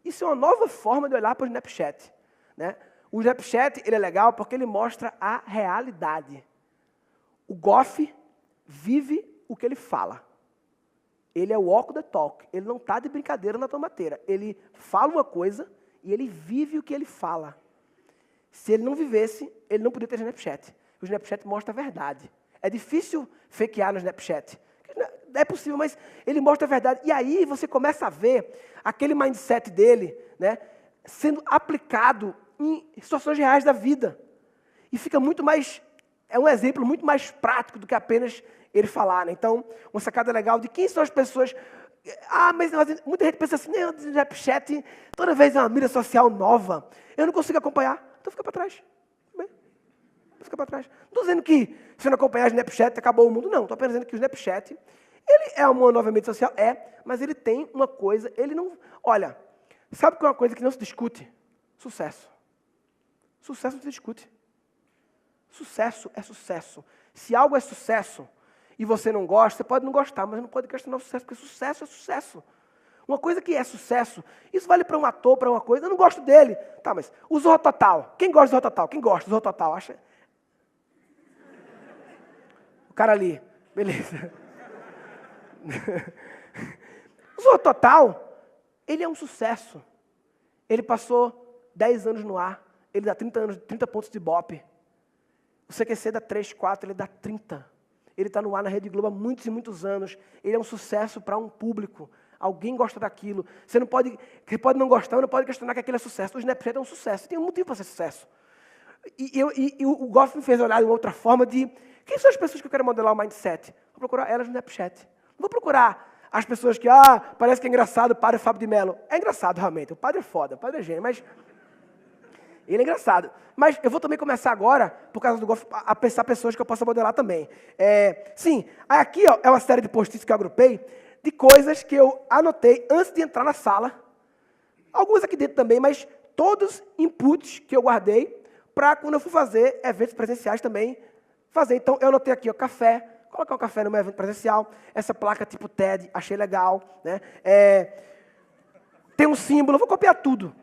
Isso é uma nova forma de olhar para o Snapchat. Né? O Snapchat ele é legal porque ele mostra a realidade. O Goff vive o que ele fala. Ele é o walk the talk. Ele não está de brincadeira na tomateira. Ele fala uma coisa e ele vive o que ele fala. Se ele não vivesse, ele não poderia ter Snapchat. O Snapchat mostra a verdade. É difícil fakear no Snapchat. É possível, mas ele mostra a verdade. E aí você começa a ver aquele mindset dele, né, sendo aplicado em situações reais da vida. E fica muito mais... É um exemplo muito mais prático do que apenas ele falar. Né? Então, uma sacada legal de quem são as pessoas... mas muita gente pensa assim, o Snapchat toda vez é uma mídia social nova. Eu não consigo acompanhar. Então fica para trás. Fica para trás. Não estou dizendo que se não acompanhar o Snapchat acabou o mundo. Não, estou apenas dizendo que o Snapchat ele é uma nova mídia social. Mas ele tem uma coisa... Ele não... Olha, sabe que é uma coisa que não se discute? Sucesso. Sucesso não se discute. Sucesso é sucesso. Se algo é sucesso e você não gosta, você pode não gostar, mas não pode questionar o sucesso, porque sucesso é sucesso. Uma coisa que é sucesso, isso vale para um ator, para uma coisa, eu não gosto dele. Tá, mas o Zorro Total, quem gosta do Zorro Total? Quem gosta do Zorro Total? Acha? O cara ali, beleza. O Zorro Total, ele é um sucesso. Ele passou 10 anos no ar, ele dá 30 pontos de Ibope. O CQC dá 3, 4, ele dá 30. Ele está no ar na Rede Globo há muitos e muitos anos. Ele é um sucesso para um público. Alguém gosta daquilo. Você pode não gostar, mas não pode questionar que aquilo é sucesso. O Snapchat é um sucesso. Tem um motivo para ser sucesso. E o Goff me fez olhar de uma outra forma de quem são as pessoas que eu quero modelar o mindset? Vou procurar elas no Snapchat. Não vou procurar as pessoas que, parece que é engraçado o padre Fábio de Mello. É engraçado, realmente. O padre é foda, o padre é gênio, mas... Ele é engraçado. Mas eu vou também começar agora, por causa do Goff, a pensar pessoas que eu possa modelar também. Sim, aqui ó, é uma série de post-its que eu agrupei, de coisas que eu anotei antes de entrar na sala. Algumas aqui dentro também, mas todos inputs que eu guardei para quando eu for fazer eventos presenciais também fazer. Então eu anotei aqui, ó, café, colocar um café no meu evento presencial, essa placa tipo TED, achei legal. Né? Tem um símbolo, eu vou copiar tudo.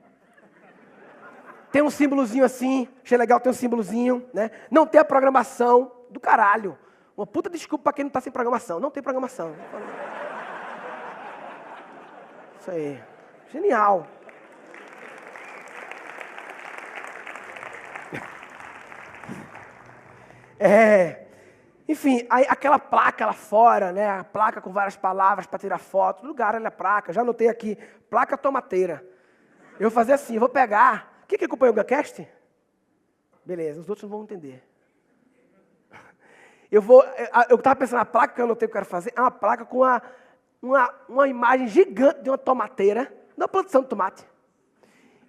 Tem um símbolozinho assim, achei legal ter um símbolozinho, né? Não tem a programação do caralho. Uma puta desculpa para quem não está sem programação. Não tem programação. Isso aí. Genial. Enfim, aí, aquela placa lá fora, né? A placa com várias palavras para tirar foto. No lugar, olha a placa. Já anotei aqui. Placa tomateira. Eu vou fazer assim, eu vou pegar... Quem que acompanha o Gacast? Beleza, os outros não vão entender. Eu estava pensando, a placa que eu anotei que eu quero fazer é uma placa com uma imagem gigante de uma tomateira, da plantação de tomate.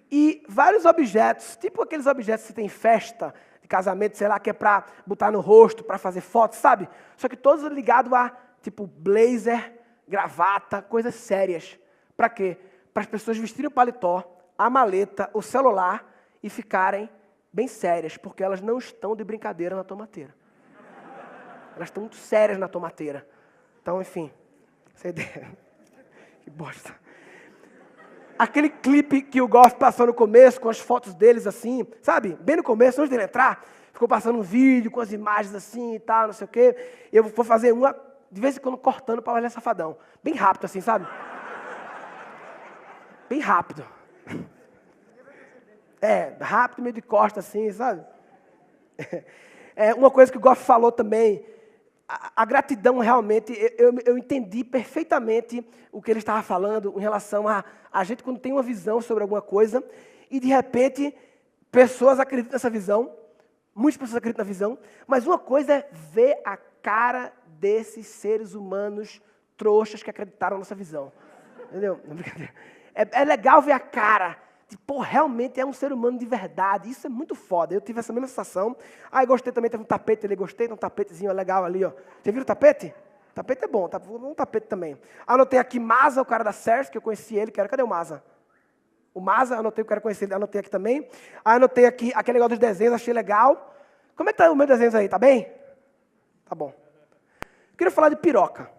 E vários objetos, tipo aqueles objetos que tem em festa, casamento, sei lá, que é para botar no rosto, para fazer foto, sabe? Só que todos ligados a, tipo, blazer, gravata, coisas sérias. Para quê? Para as pessoas vestirem o paletó, a maleta, o celular e ficarem bem sérias, porque elas não estão de brincadeira na tomateira. Elas estão muito sérias na tomateira. Então, enfim, essa ideia. Que bosta. Aquele clipe que o Goff passou no começo, com as fotos deles assim, sabe? Bem no começo, antes dele entrar, ficou passando um vídeo com as imagens assim e tal, não sei o quê. Eu vou fazer uma, de vez em quando, cortando para olhar Safadão. Bem rápido assim, sabe? Bem rápido. Rápido, meio de costa assim, sabe? Uma coisa que o Goff falou também, a gratidão realmente, eu entendi perfeitamente o que ele estava falando em relação a gente quando tem uma visão sobre alguma coisa e de repente pessoas acreditam nessa visão, muitas pessoas acreditam na visão, mas uma coisa é ver a cara desses seres humanos trouxas que acreditaram nessa visão. Entendeu? Não, brincadeira. É legal ver a cara. Pô, realmente é um ser humano de verdade. Isso é muito foda. Eu tive essa mesma sensação. Gostei também, teve um tapete ali, gostei de um tapetezinho legal ali, ó. Você viu o tapete? O tapete é bom, um tapete também. Anotei aqui Maza, o cara da CERS, que eu conheci ele. Cadê o Maza? O Maza, anotei, eu quero conhecer ele, anotei aqui também. Anotei aqui aquele negócio dos desenhos, achei legal. Como é que tá o meu desenho aí? Tá bem? Tá bom. Queria falar de piroca.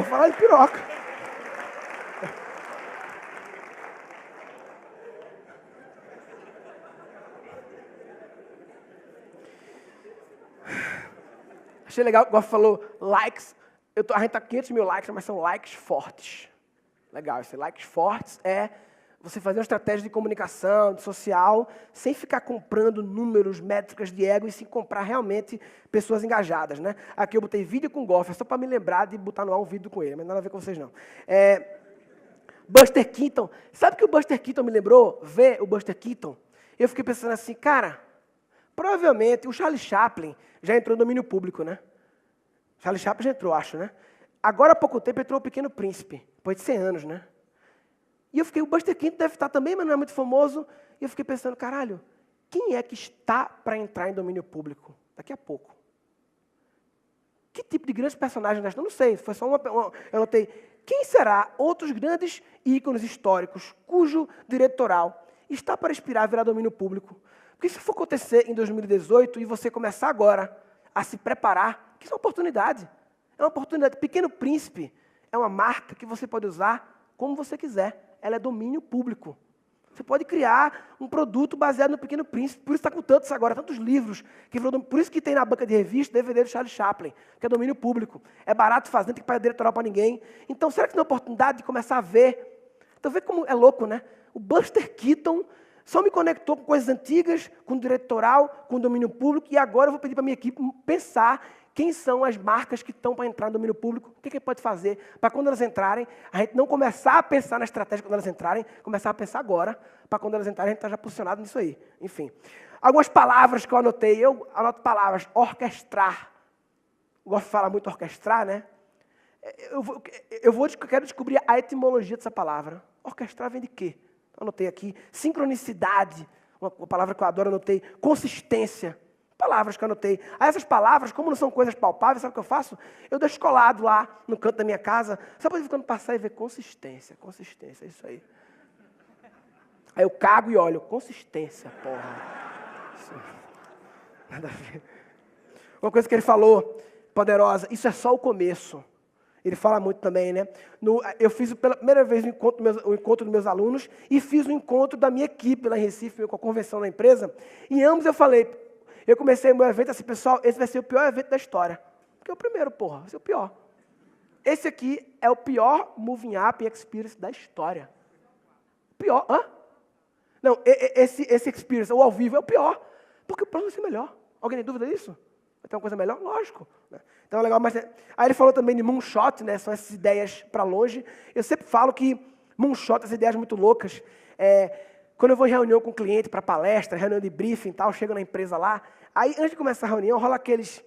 Falar de piroca. Achei legal, igual falou, likes. A gente tá com 500 mil likes, mas são likes fortes. Legal, esse likes fortes é você fazer uma estratégia de comunicação, de social, sem ficar comprando números, métricas de ego, e sim comprar realmente pessoas engajadas, né? Aqui eu botei vídeo com Goff, é só para me lembrar de botar no ar um vídeo com ele, mas nada a ver com vocês não. Buster Keaton, sabe o que o Buster Keaton me lembrou? Ver o Buster Keaton, eu fiquei pensando assim, cara, provavelmente o Charlie Chaplin já entrou no domínio público, né? Charlie Chaplin já entrou, acho, né? Agora há pouco tempo entrou o Pequeno Príncipe, depois de 100 anos, né? E eu fiquei, o Buster Keaton deve estar também, mas não é muito famoso. E eu fiquei pensando, caralho, quem é que está para entrar em domínio público daqui a pouco? Que tipo de grandes personagens nós? Não sei, foi só eu anotei. Quem será outros grandes ícones históricos cujo direito autoral está para expirar e virar domínio público? Porque se for acontecer em 2018 e você começar agora a se preparar, que isso é uma oportunidade. É uma oportunidade. Pequeno Príncipe é uma marca que você pode usar como você quiser. Ela é domínio público. Você pode criar um produto baseado no Pequeno Príncipe. Por isso está com tantos agora, tantos livros. Por isso que tem na banca de revista DVD do Charlie Chaplin, que é domínio público. É barato fazer, não tem que pagar direito autoral para ninguém. Então, será que tem a oportunidade de começar a ver? Então, vê como é louco, né? O Buster Keaton só me conectou com coisas antigas, com direito autoral, com domínio público, e agora eu vou pedir para a minha equipe pensar quem são as marcas que estão para entrar no domínio público, o que ele pode fazer para quando elas entrarem, a gente não começar a pensar na estratégia quando elas entrarem, começar a pensar agora, para quando elas entrarem a gente está já posicionado nisso aí. Enfim. Algumas palavras que eu anotei, eu anoto palavras, orquestrar. Eu gosto de falar muito orquestrar, né? Eu quero descobrir a etimologia dessa palavra. Orquestrar vem de quê? Anotei aqui. Sincronicidade, uma palavra que eu adoro, anotei. Consistência. Palavras que eu anotei. Aí essas palavras, como não são coisas palpáveis, sabe o que eu faço? Eu deixo colado lá no canto da minha casa, só para ficando passar e ver consistência, é isso aí. Aí eu cago e olho, consistência, porra. Isso, nada a ver. Uma coisa que ele falou, poderosa, isso é só o começo. Ele fala muito também, né? Eu fiz pela primeira vez o encontro dos meus alunos e fiz o encontro da minha equipe lá em Recife, com a convenção da empresa. E ambos eu falei, eu comecei o meu evento assim, pessoal, esse vai ser o pior evento da história. Porque é o primeiro, porra, vai ser o pior. Esse aqui é o pior Moving Up Experience da história. Pior, hã? Não, esse Experience, o ao vivo, é o pior. Porque o próximo vai ser melhor. Alguém tem dúvida disso? Vai ter uma coisa melhor? Lógico. Então é legal, mas... Aí ele falou também de moonshot, né? São essas ideias para longe. Eu sempre falo que moonshot, essas ideias muito loucas, quando eu vou em reunião com o cliente para palestra, reunião de briefing e tal, chego na empresa lá, aí antes de começar a reunião, rola aqueles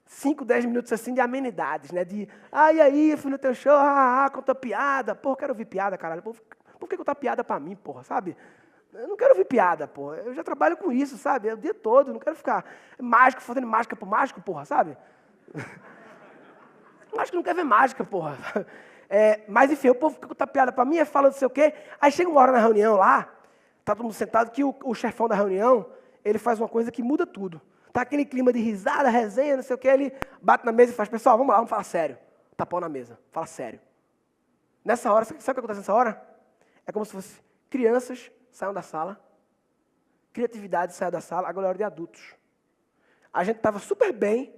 5, 10 minutos assim de amenidades, né? De, e aí, fui no teu show, conta piada. Pô, eu quero ouvir piada, caralho. Por que contar piada pra mim, porra, sabe? Eu não quero ouvir piada, porra. Eu já trabalho com isso, sabe? É o dia todo, não quero ficar mágico, fazendo mágica pro mágico, porra, sabe? Mágico não quer ver mágica, porra. Mas, enfim, o povo que conta piada pra mim, fala não sei o quê. Aí chega uma hora na reunião lá, tá todo mundo sentado, que o chefão da reunião, ele faz uma coisa que muda tudo. Tá aquele clima de risada, resenha, não sei o quê, ele bate na mesa e faz, pessoal, vamos lá, vamos falar sério. Tapão na mesa, fala sério. Nessa hora, sabe o que acontece nessa hora? É como se fosse crianças saiam da sala, criatividade saiu da sala, agora é hora de adultos. A gente estava super bem,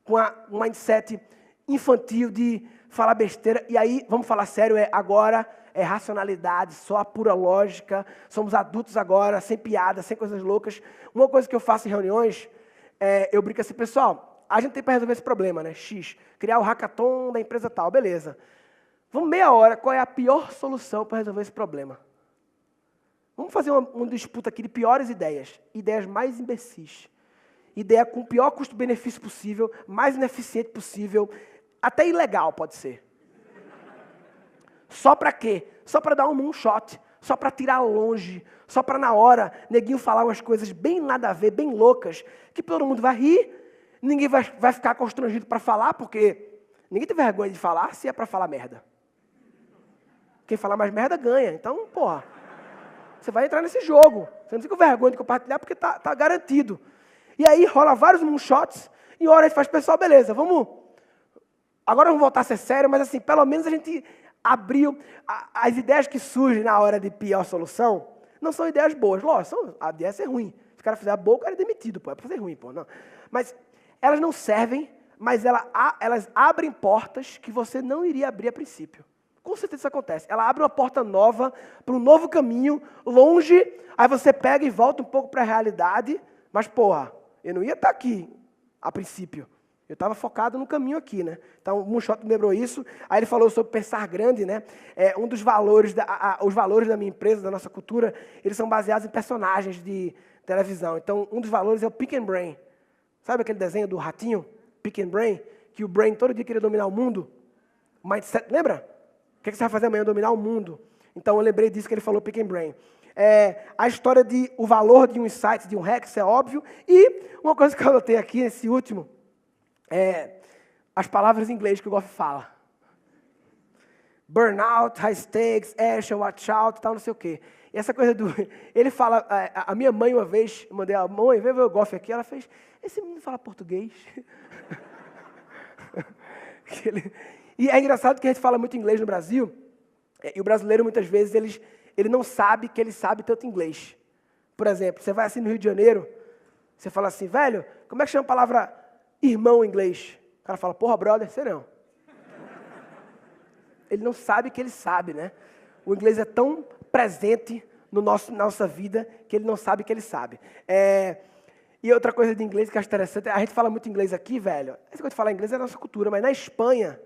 com um mindset infantil de falar besteira, e aí, vamos falar sério, agora é racionalidade, só a pura lógica, somos adultos agora, sem piada, sem coisas loucas. Uma coisa que eu faço em reuniões, eu brinco assim, pessoal, a gente tem para resolver esse problema, né? X, criar o hackathon da empresa tal, beleza. Vamos meia hora, qual é a pior solução para resolver esse problema? Vamos fazer uma disputa aqui de piores ideias, ideias mais imbecis, ideia com o pior custo-benefício possível, mais ineficiente possível, até ilegal pode ser. Só para quê? Só para dar um moonshot, só para tirar longe, só para na hora, neguinho falar umas coisas bem nada a ver, bem loucas, que todo mundo vai rir, ninguém vai ficar constrangido para falar, porque ninguém tem vergonha de falar se é para falar merda. Quem falar mais merda ganha, então, porra, você vai entrar nesse jogo, você não fica com vergonha de compartilhar porque tá garantido. E aí rola vários moonshots, e uma hora a gente faz, pessoal, beleza, agora vamos voltar a ser sério, mas assim, pelo menos a gente abriu, as ideias que surgem na hora de pior solução, não são ideias boas, lógico, a ideia é ser ruim. Se o cara fizer a boa, o cara é demitido, pô, é pra ser ruim, pô, não. Mas elas não servem, mas elas abrem portas que você não iria abrir a princípio. Com certeza isso acontece. Ela abre uma porta nova, para um novo caminho, longe, aí você pega e volta um pouco para a realidade, mas, porra, eu não ia estar aqui a princípio. Eu estava focado no caminho aqui, né? Então, o Moonshot me lembrou isso. Aí ele falou sobre pensar grande, né? Um dos valores, os valores da minha empresa, da nossa cultura, eles são baseados em personagens de televisão. Então, um dos valores é o Pick and Brain. Sabe aquele desenho do ratinho? Pick and Brain? Que o Brain todo dia queria dominar o mundo. Mindset, lembra? O que você vai fazer amanhã? Dominar o mundo. Então, eu lembrei disso que ele falou, Pick and Brain. A história de o valor de um insight, de um hack, isso é óbvio. E uma coisa que eu anotei aqui, nesse último, as palavras em inglês que o Goff fala. Burnout, high stakes, action, watch out, tal, não sei o quê. E essa coisa do... Ele fala... A minha mãe uma vez, eu mandei a mãe, veio ver o Goff aqui, ela fez, esse menino fala português. E é engraçado que a gente fala muito inglês no Brasil, e o brasileiro, muitas vezes, ele não sabe que ele sabe tanto inglês. Por exemplo, você vai assim no Rio de Janeiro, você fala assim, velho, como é que chama a palavra irmão em inglês? O cara fala, porra, brother, sei não. Ele não sabe que ele sabe, né? O inglês é tão presente na nossa vida que ele não sabe que ele sabe. E outra coisa de inglês que eu acho interessante, a gente fala muito inglês aqui, velho. Essa coisa de falar inglês é a nossa cultura, mas na Espanha,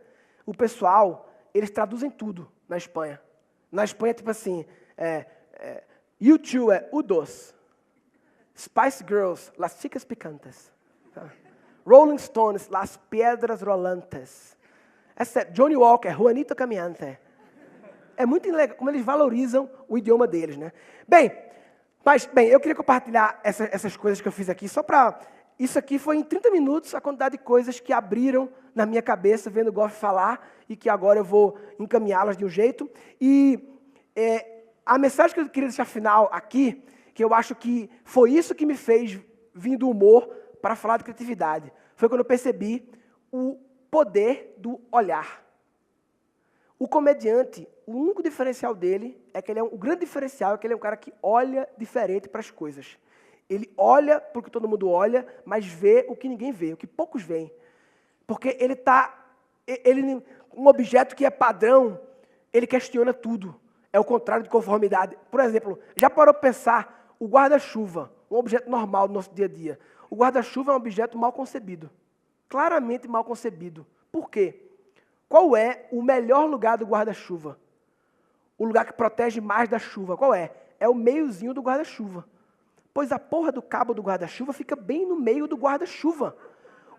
o pessoal, eles traduzem tudo na Espanha. Na Espanha, tipo assim, U2 é U2. Spice Girls, Las Chicas Picantes. Rolling Stones, Las Piedras Rolantes. Johnny Walker, Juanito Caminante. É muito legal como eles valorizam o idioma deles, né? Bem, eu queria compartilhar essas coisas que eu fiz aqui, só para... Isso aqui foi em 30 minutos a quantidade de coisas que abriram na minha cabeça, vendo o Goff falar, e que agora eu vou encaminhá-las de um jeito. E a mensagem que eu queria deixar final aqui, que eu acho que foi isso que me fez vir do humor para falar de criatividade, foi quando eu percebi o poder do olhar. O comediante, o único diferencial dele é que o grande diferencial é que ele é um cara que olha diferente para as coisas. Ele olha para o que todo mundo olha, mas vê o que ninguém vê, o que poucos veem. Porque um objeto que é padrão, ele questiona tudo. É o contrário de conformidade. Por exemplo, já parou para pensar o guarda-chuva, um objeto normal do nosso dia a dia. O guarda-chuva é um objeto mal concebido. Claramente mal concebido. Por quê? Qual é o melhor lugar do guarda-chuva? O lugar que protege mais da chuva. Qual é? É o meiozinho do guarda-chuva. Pois a porra do cabo do guarda-chuva fica bem no meio do guarda-chuva.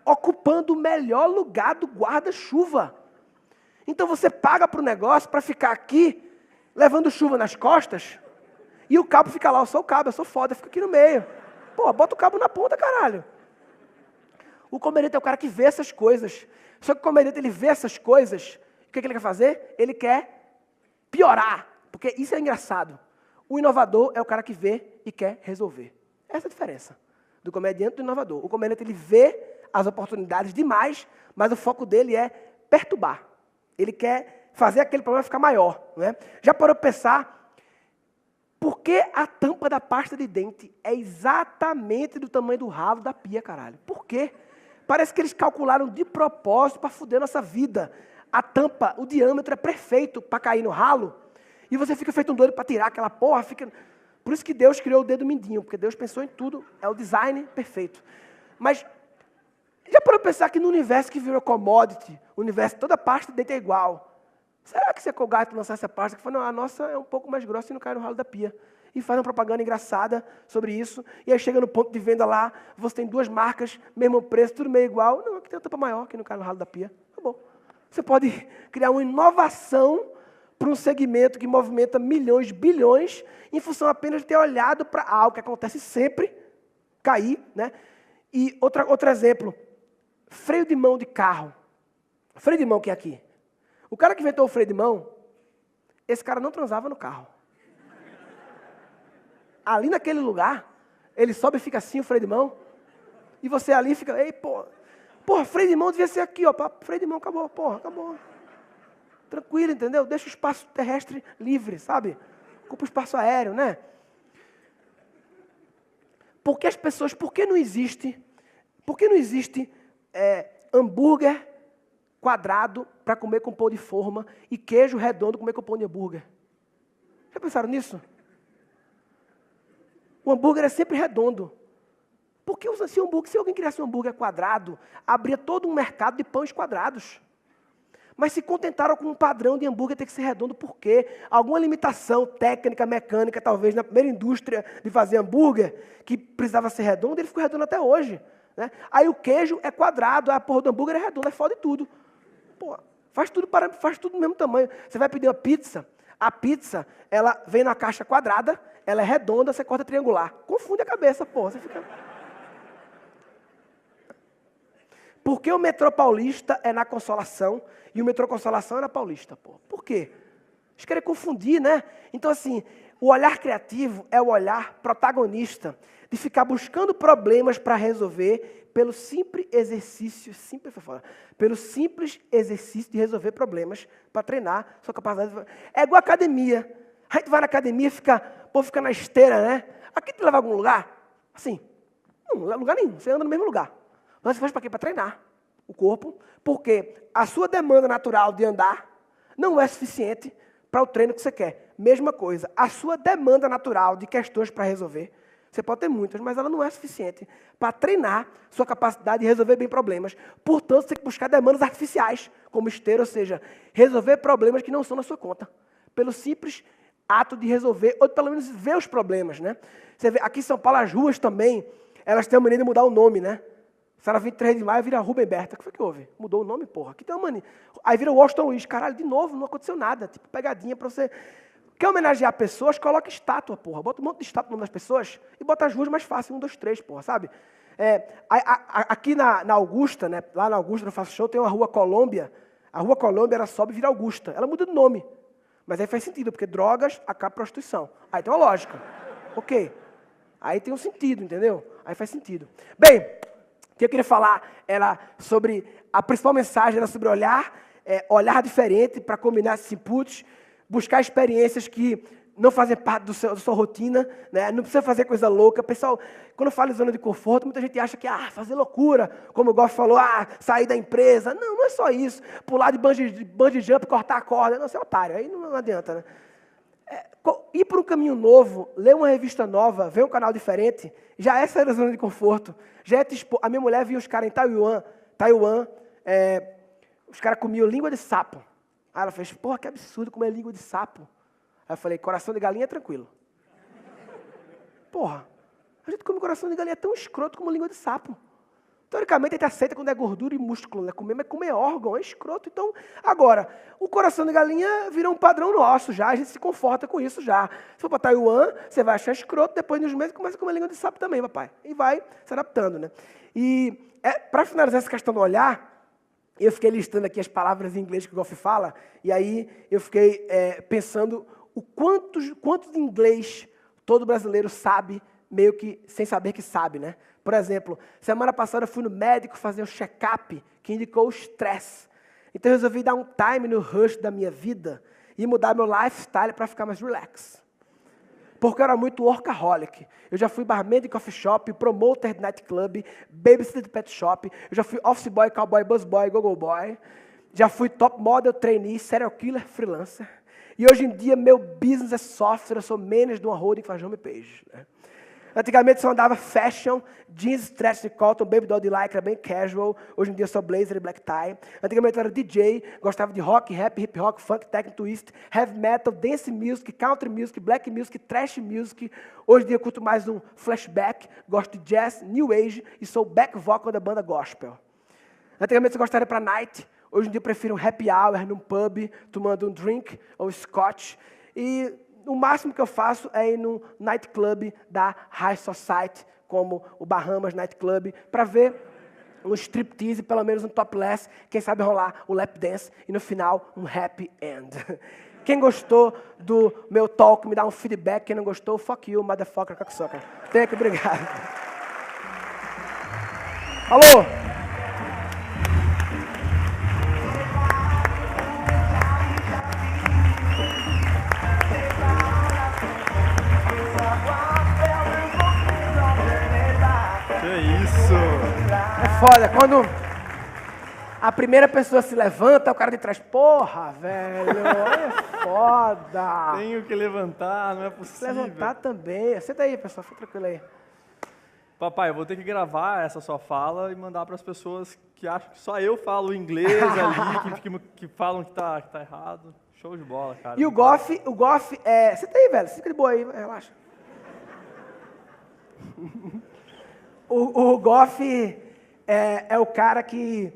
ocupando o melhor lugar do guarda-chuva. Então você paga para o negócio para ficar aqui, levando chuva nas costas, e o cabo fica lá, eu sou o cabo, eu sou foda, eu fico aqui no meio. Pô, bota o cabo na ponta, caralho. O comediante é o cara que vê essas coisas. Só que o comediante, ele vê essas coisas, o que ele quer fazer? Ele quer piorar, porque isso é engraçado. O inovador é o cara que vê e quer resolver. Essa é a diferença do comediante e do inovador. O comediante, ele vê as oportunidades demais, mas o foco dele é perturbar. Ele quer fazer aquele problema ficar maior. Não é? Já parou para pensar por que a tampa da pasta de dente é exatamente do tamanho do ralo da pia, caralho? Por quê? Parece que eles calcularam de propósito para foder nossa vida. A tampa, o diâmetro é perfeito para cair no ralo, e você fica feito um doido para tirar aquela porra. Por isso que Deus criou o dedo mindinho, porque Deus pensou em tudo, é o design perfeito. Mas já parou para pensar que no universo que virou commodity, o universo, toda pasta de dente é igual. Será que se a Colgate lançasse a pasta que fala, não, a nossa é um pouco mais grossa e não cai no ralo da pia? E faz uma propaganda engraçada sobre isso, e aí chega no ponto de venda lá, você tem duas marcas, mesmo preço, tudo meio igual. Não, aqui tem uma tampa maior que não cai no ralo da pia. Tá bom. Você pode criar uma inovação para um segmento que movimenta milhões, bilhões, em função apenas de ter olhado para algo que acontece sempre, cair, né? E outro exemplo, freio de mão de carro. Freio de mão que é aqui. O cara que inventou o freio de mão, esse cara não transava no carro. Ali naquele lugar, ele sobe e fica assim, o freio de mão, e você ali fica, ei, porra, freio de mão devia ser aqui, ó, freio de mão, acabou, porra, acabou. Tranquilo, entendeu? Deixa o espaço terrestre livre, sabe? Ocupa o espaço aéreo, né? Porque as pessoas, por que não existe hambúrguer quadrado para comer com pão de forma e queijo redondo comer com pão de hambúrguer? Já pensaram nisso? O hambúrguer é sempre redondo. Por que se alguém criasse um hambúrguer quadrado, abria todo um mercado de pães quadrados? Mas se contentaram com um padrão de hambúrguer ter que ser redondo, por quê? Alguma limitação técnica, mecânica, talvez, na primeira indústria de fazer hambúrguer, que precisava ser redondo, ele ficou redondo até hoje. Né? Aí o queijo é quadrado, a porra do hambúrguer é redondo, é foda de tudo. Pô, faz tudo do mesmo tamanho. Você vai pedir uma pizza, a pizza, ela vem na caixa quadrada, ela é redonda, você corta triangular. Confunde a cabeça, porra. Você fica... Por que o metrô paulista é na Consolação e o metrô Consolação é na Paulista? Pô? Por quê? Eles querem confundir, né? Então, assim, o olhar criativo é o olhar protagonista de ficar buscando problemas para resolver pelo simples exercício de resolver problemas para treinar sua capacidade. É igual academia. A gente vai na academia e fica na esteira, né? Aqui te leva a algum lugar? Assim, não leva lugar nenhum, você anda no mesmo lugar. Mas você faz para quê? Para treinar o corpo, porque a sua demanda natural de andar não é suficiente para o treino que você quer. Mesma coisa, a sua demanda natural de questões para resolver, você pode ter muitas, mas ela não é suficiente para treinar sua capacidade de resolver bem problemas. Portanto, você tem que buscar demandas artificiais, como esteira, ou seja, resolver problemas que não são na sua conta, pelo simples ato de resolver, ou pelo menos ver os problemas, né? Você vê, aqui em São Paulo, as ruas também, elas têm a mania de mudar o nome, né? Se era 23 de maio, vira Rubem Berta. O que foi que houve? Mudou o nome, porra. Aqui tem uma mania. Aí vira Washington Luiz. Caralho, de novo, não aconteceu nada. Tipo, pegadinha para você... Quer homenagear pessoas? Coloca estátua, porra. Bota um monte de estátua no nome das pessoas e bota as ruas mais fácil. 1, 2, 3, porra, sabe? Aqui na Augusta, né? Lá na Augusta, no Faço Show, tem uma rua Colômbia. A rua Colômbia, ela sobe e vira Augusta. Ela muda de nome. Mas aí faz sentido, porque drogas acaba prostituição. Aí tem uma lógica. Ok. Aí tem um sentido, entendeu? Aí faz sentido. Bem... O que eu queria falar era sobre, a principal mensagem era sobre olhar diferente para combinar esses inputs, buscar experiências que não fazem parte da sua rotina, né? Não precisa fazer coisa louca. Pessoal, quando eu falo em zona de conforto, muita gente acha que fazer loucura, como o Goff falou, sair da empresa. Não, não é só isso. Pular de bungee jump, cortar a corda. Não, você é otário, aí não adianta, né? Ir para um caminho novo, ler uma revista nova, ver um canal diferente, já é sair da zona de conforto. Já é a minha mulher via os caras em Taiwan, os caras comiam língua de sapo. Aí ela fez, porra, que absurdo comer língua de sapo. Aí eu falei, coração de galinha é tranquilo. Porra, a gente come coração de galinha tão escroto como língua de sapo. Teoricamente, a gente aceita quando é gordura e músculo, né? Comer, mas comer órgão é escroto. Então, agora, o coração de galinha virou um padrão nosso já, a gente se conforta com isso já. Se for para Taiwan, você vai achar escroto, depois de uns meses começa a comer língua de sapo também, papai. E vai se adaptando, né? E, para finalizar essa questão do olhar, eu fiquei listando aqui as palavras em inglês que o Goff fala, e aí eu fiquei pensando o quanto de inglês todo brasileiro sabe, meio que sem saber que sabe, né? Por exemplo, semana passada eu fui no médico fazer um check-up que indicou estresse. Então eu resolvi dar um time no rush da minha vida e mudar meu lifestyle para ficar mais relax. Porque eu era muito workaholic. Eu já fui barman de coffee shop, promoter de nightclub, babysitter de pet shop, eu já fui office boy, cowboy, busboy, go-go boy, já fui top model, trainee, serial killer, freelancer. E hoje em dia meu business é software, eu sou manager de uma holding que faz homepage, né? Antigamente só andava fashion, jeans, stretch de cotton, baby doll de lycra, bem casual. Hoje em dia sou blazer e black tie. Antigamente eu era DJ, gostava de rock, rap, hip hop, funk, techno, twist, heavy metal, dance music, country music, black music, thrash music. Hoje em dia eu curto mais um flashback, gosto de jazz, new age e sou back vocal da banda gospel. Antigamente eu gostava para night, hoje em dia eu prefiro um happy hour num pub, tomando um drink ou scotch. E o máximo que eu faço é ir num nightclub da High Society, como o Bahamas Nightclub, para ver um striptease, pelo menos um topless, quem sabe rolar um lap dance e no final um happy end. Quem gostou do meu talk, me dá um feedback. Quem não gostou, fuck you, motherfucker, cocksucker. Thank you, obrigado. Alô? Foda, quando a primeira pessoa se levanta, o cara de trás, porra, velho, é foda. Tenho que levantar, não é possível. Levantar também. Senta aí, pessoal, fica tranquilo aí. Papai, eu vou ter que gravar essa sua fala e mandar para as pessoas que acham que só eu falo inglês ali, que falam que tá errado. Show de bola, cara. E o Goff senta aí, velho, fica de boa aí, relaxa. O Goff é o cara que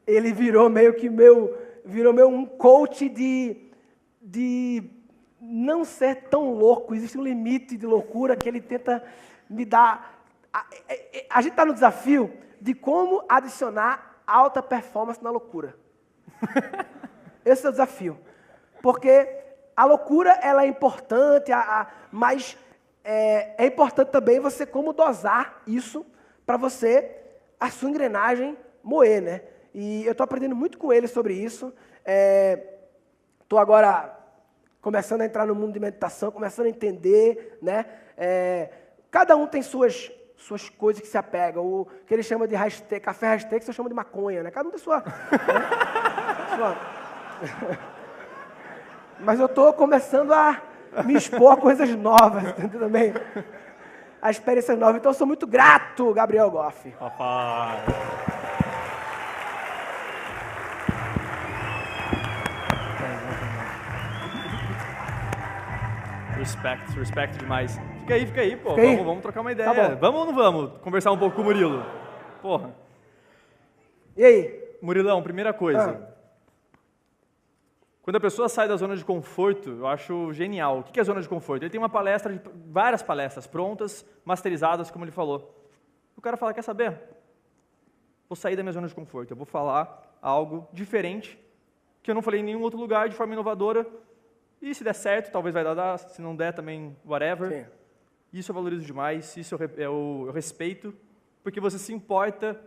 ele virou meio que um coach de não ser tão louco. Existe um limite de loucura que ele tenta me dar. A gente está no desafio de como adicionar alta performance na loucura. Esse é o desafio. Porque a loucura ela é importante, mas é importante também você como dosar isso para você, a sua engrenagem moer, né? E eu estou aprendendo muito com ele sobre isso. Estou agora começando a entrar no mundo de meditação, começando a entender, né? Cada um tem suas coisas que se apegam. O que ele chama de hashtag, café hashtag, você chama de maconha, né? Cada um tem sua... Mas eu estou começando a me expor a coisas novas, entendeu também? A experiência nova. Então, eu sou muito grato, Gabriel Goff. Papai. Respect demais. Fica aí, pô. Vamos trocar uma ideia. Tá bom. Vamos ou não vamos conversar um pouco com o Murilo? Porra. E aí? Murilão, primeira coisa. Quando a pessoa sai da zona de conforto, eu acho genial. O que é zona de conforto? Ele tem uma palestra, várias palestras prontas, masterizadas, como ele falou. O cara fala, quer saber? Vou sair da minha zona de conforto, eu vou falar algo diferente, que eu não falei em nenhum outro lugar, de forma inovadora, e se der certo, talvez vai dar, se não der também, whatever. Sim. Isso eu valorizo demais, isso eu respeito, porque você se importa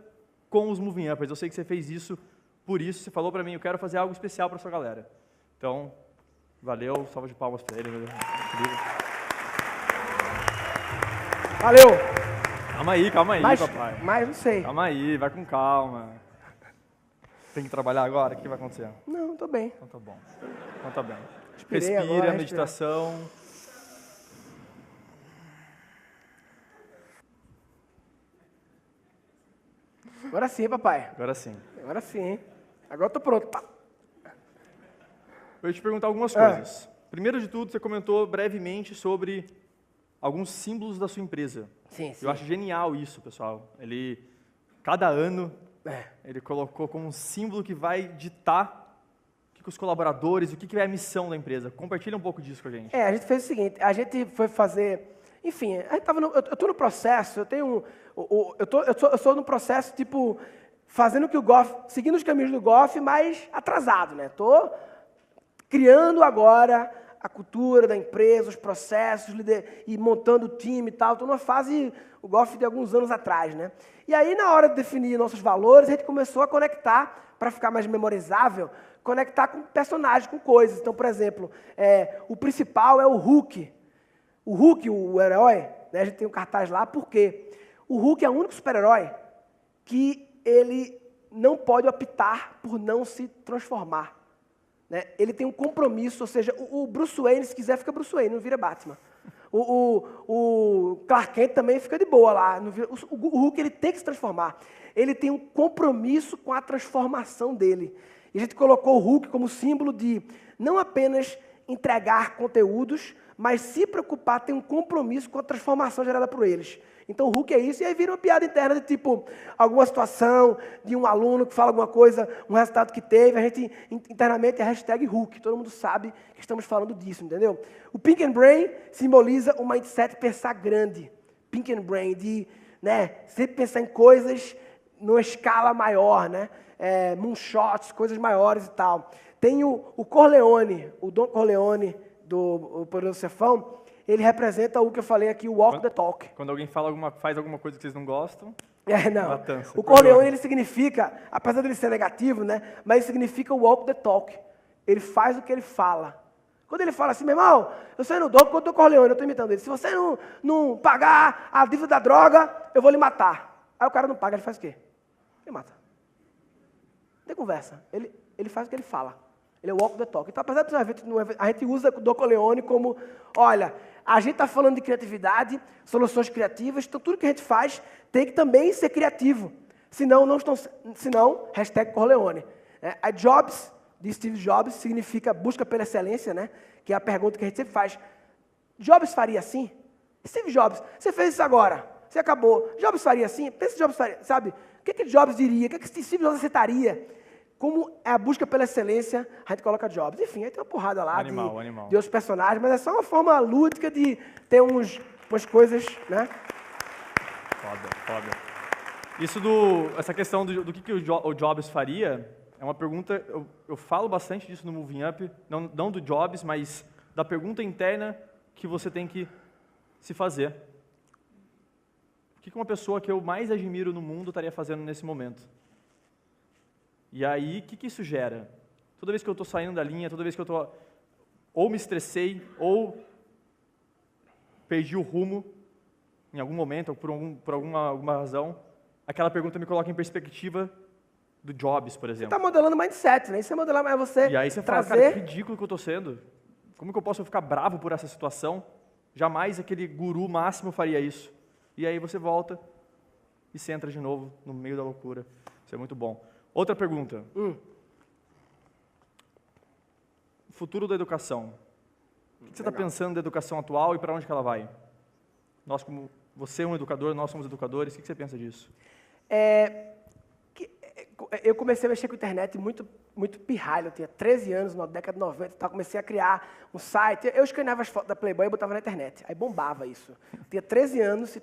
com os moving uppers. Eu sei que você fez isso, por isso, você falou pra mim, eu quero fazer algo especial pra sua galera. Então, valeu, salva de palmas pra ele. Valeu! Calma aí, papai. Mas não sei. Calma aí, vai com calma. Tem que trabalhar agora? O que vai acontecer? Não, tô bem. Então tá bom. Então tá bem. Respirei Respira, agora, meditação. Agora sim, papai. Agora sim. Agora sim, hein? Agora eu tô pronto. Tá. Eu ia te perguntar algumas coisas. Primeiro de tudo, você comentou brevemente sobre alguns símbolos da sua empresa. Sim. Eu acho genial isso, pessoal. cada ano, ele colocou como um símbolo que vai ditar o que os colaboradores, o que é a missão da empresa. Compartilha um pouco disso com a gente. A gente fez o seguinte, a gente foi fazer... Enfim, a gente eu estou no processo, eu sou no processo, tipo, fazendo que o Golf, seguindo os caminhos do Golf, mas atrasado, né? Estou criando agora a cultura da empresa, os processos, e montando o time e tal. Estou numa fase, o Golf de alguns anos atrás, né? E aí, na hora de definir nossos valores, a gente começou a conectar, para ficar mais memorizável, conectar com personagens, com coisas. Então, por exemplo, o principal é o Hulk. O Hulk, o herói, né, a gente tem um cartaz lá, por quê? O Hulk é o único super-herói que ele não pode optar por não se transformar. Né? Ele tem um compromisso, ou seja, o Bruce Wayne, se quiser, fica Bruce Wayne, não vira Batman. O Clark Kent também fica de boa lá. Não vira, o Hulk ele tem que se transformar. Ele tem um compromisso com a transformação dele. E a gente colocou o Hulk como símbolo de não apenas entregar conteúdos, mas se preocupar, ter um compromisso com a transformação gerada por eles. Então o Hulk é isso, e aí vira uma piada interna de tipo, alguma situação de um aluno que fala alguma coisa, um resultado que teve, a gente internamente é hashtag Hulk, todo mundo sabe que estamos falando disso, entendeu? O Pink and Brain simboliza o mindset pensar grande, Pink and Brain, de sempre pensar em coisas numa escala maior, né? Moonshots, coisas maiores e tal. Tem o Corleone, o Don Corleone do Poderoso Chefão, ele representa o que eu falei aqui, o walk the talk. Quando alguém faz alguma coisa que vocês não gostam, não. Matança. O Corleone, ele significa, apesar dele ser negativo, né, mas ele significa o walk the talk. Ele faz o que ele fala. Quando ele fala assim, meu irmão, eu sou no dobro quando eu tô Corleone, eu estou imitando ele. Se você não pagar a dívida da droga, eu vou lhe matar. Aí o cara não paga, ele faz o quê? Ele mata. Não tem conversa. Ele faz o que ele fala. Ele é o walk the talk. Então, apesar de a gente usa o Don Corleone como, olha, a gente está falando de criatividade, soluções criativas, então tudo que a gente faz tem que também ser criativo. Senão, hashtag Corleone. A Jobs, de Steve Jobs, significa busca pela excelência, né? Que é a pergunta que a gente sempre faz. Jobs faria assim? Steve Jobs, você fez isso agora, você acabou. Jobs faria assim? Pensa se Jobs faria, sabe? O que Jobs diria? O que Steve Jobs aceitaria? Como é a busca pela excelência, a gente coloca Jobs. Enfim, aí tem uma porrada lá de outros personagens, mas é só uma forma lúdica de ter umas coisas, né? Foda. Essa questão do que o Jobs faria, é uma pergunta, eu falo bastante disso no Moving Up, não do Jobs, mas da pergunta interna que você tem que se fazer. O que uma pessoa que eu mais admiro no mundo estaria fazendo nesse momento? E aí, o que isso gera? Toda vez que eu estou saindo da linha, toda vez que eu estou... Ou me estressei, ou perdi o rumo em algum momento, ou por alguma razão, aquela pergunta me coloca em perspectiva do Jobs, por exemplo. Você está modelando mindset, né? Isso é modelar, mas você E aí você fala, cara, que ridículo que eu estou sendo. Como que eu posso ficar bravo por essa situação? Jamais aquele guru máximo faria isso. E aí você volta e você entra de novo no meio da loucura. Isso é muito bom. Outra pergunta. O futuro da educação. O que você está pensando da educação atual e para onde que ela vai? Você é um educador, nós somos educadores, o que você pensa disso? Eu comecei a mexer com a internet muito pirralho, eu tinha 13 anos, na década de 90, então comecei a criar um site, eu escaneava as fotos da Playboy e botava na internet, aí bombava isso. Eu tinha 13 anos,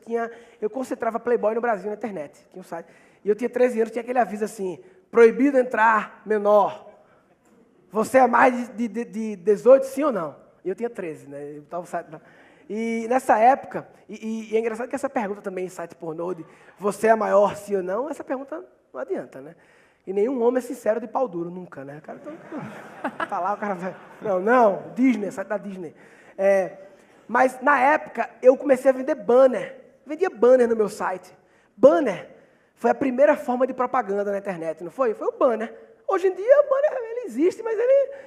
eu concentrava Playboy no Brasil na internet, tinha um site. E eu tinha 13 anos, tinha aquele aviso assim, proibido entrar menor. Você é mais de 18, sim ou não? E eu tinha 13, né? Eu tava, e nessa época, e é engraçado que essa pergunta também em site pornô, de você é maior, sim ou não, essa pergunta não adianta, né? E nenhum homem é sincero de pau duro, nunca, né? O cara tá lá, o cara vai... Não, Disney, site da Disney. Mas na época, eu comecei a vender banner. Vendia banner no meu site. Banner foi a primeira forma de propaganda na internet, não foi? Foi o banner. Hoje em dia, o banner ele existe, mas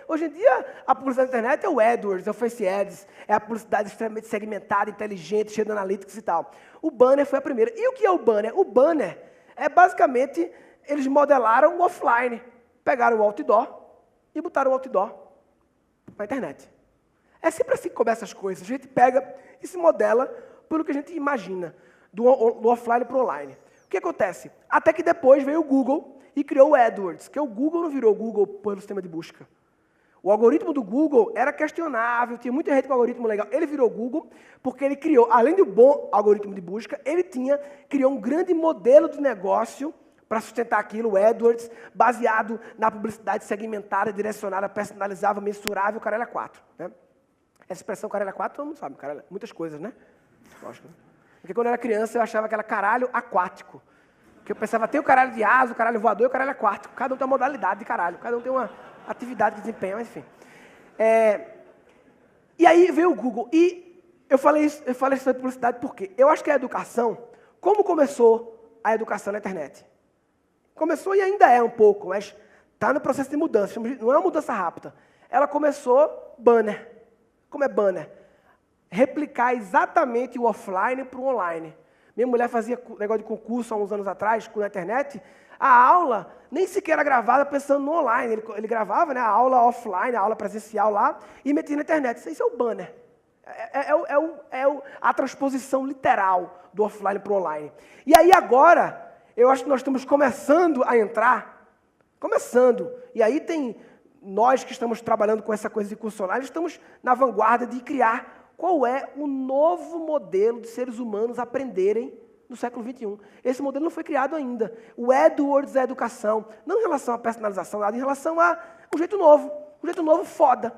hoje em dia, a publicidade da internet é o AdWords, é o Face Ads, é a publicidade extremamente segmentada, inteligente, cheia de analytics e tal. O banner foi a primeira. E o que é o banner? O banner é basicamente, eles modelaram o offline. Pegaram o outdoor e botaram o outdoor na internet. É sempre assim que começam as coisas. A gente pega e se modela pelo que a gente imagina, do offline para o online. que acontece? Até que depois veio o Google e criou o AdWords, que o Google não virou Google pelo sistema de busca. O algoritmo do Google era questionável, tinha muita gente com algoritmo legal. Ele virou Google porque ele criou, além do bom algoritmo de busca, ele criou um grande modelo de negócio para sustentar aquilo, o AdWords, baseado na publicidade segmentada, direcionada, personalizável, mensurável, caralho 4. Né? Essa expressão caralho 4, todo mundo sabe, caralho, muitas coisas, né? Lógico. Porque quando eu era criança eu achava que era caralho aquático. Porque eu pensava, tem o caralho de asa, o caralho voador e o caralho aquático. Cada um tem uma modalidade de caralho, cada um tem uma atividade que desempenha, mas enfim. E aí veio o Google. E eu falei isso sobre publicidade porque eu acho que a educação, como começou a educação na internet? Começou e ainda é um pouco, mas está no processo de mudança. Não é uma mudança rápida. Ela começou banner. Como é banner? Replicar exatamente o offline para o online. Minha mulher fazia negócio de concurso há uns anos atrás, com a internet. A aula nem sequer era gravada pensando no online. Ele gravava, né, a aula offline, a aula presencial lá, e metia na internet. Isso é o banner. A transposição literal do offline para o online. E aí agora, eu acho que nós estamos começando a entrar, e aí tem nós que estamos trabalhando com essa coisa de cursonário, estamos na vanguarda de criar qual é o novo modelo de seres humanos aprenderem no século XXI. Esse modelo não foi criado ainda. O AdWords da educação, não em relação à personalização, nada, em relação a um jeito novo foda.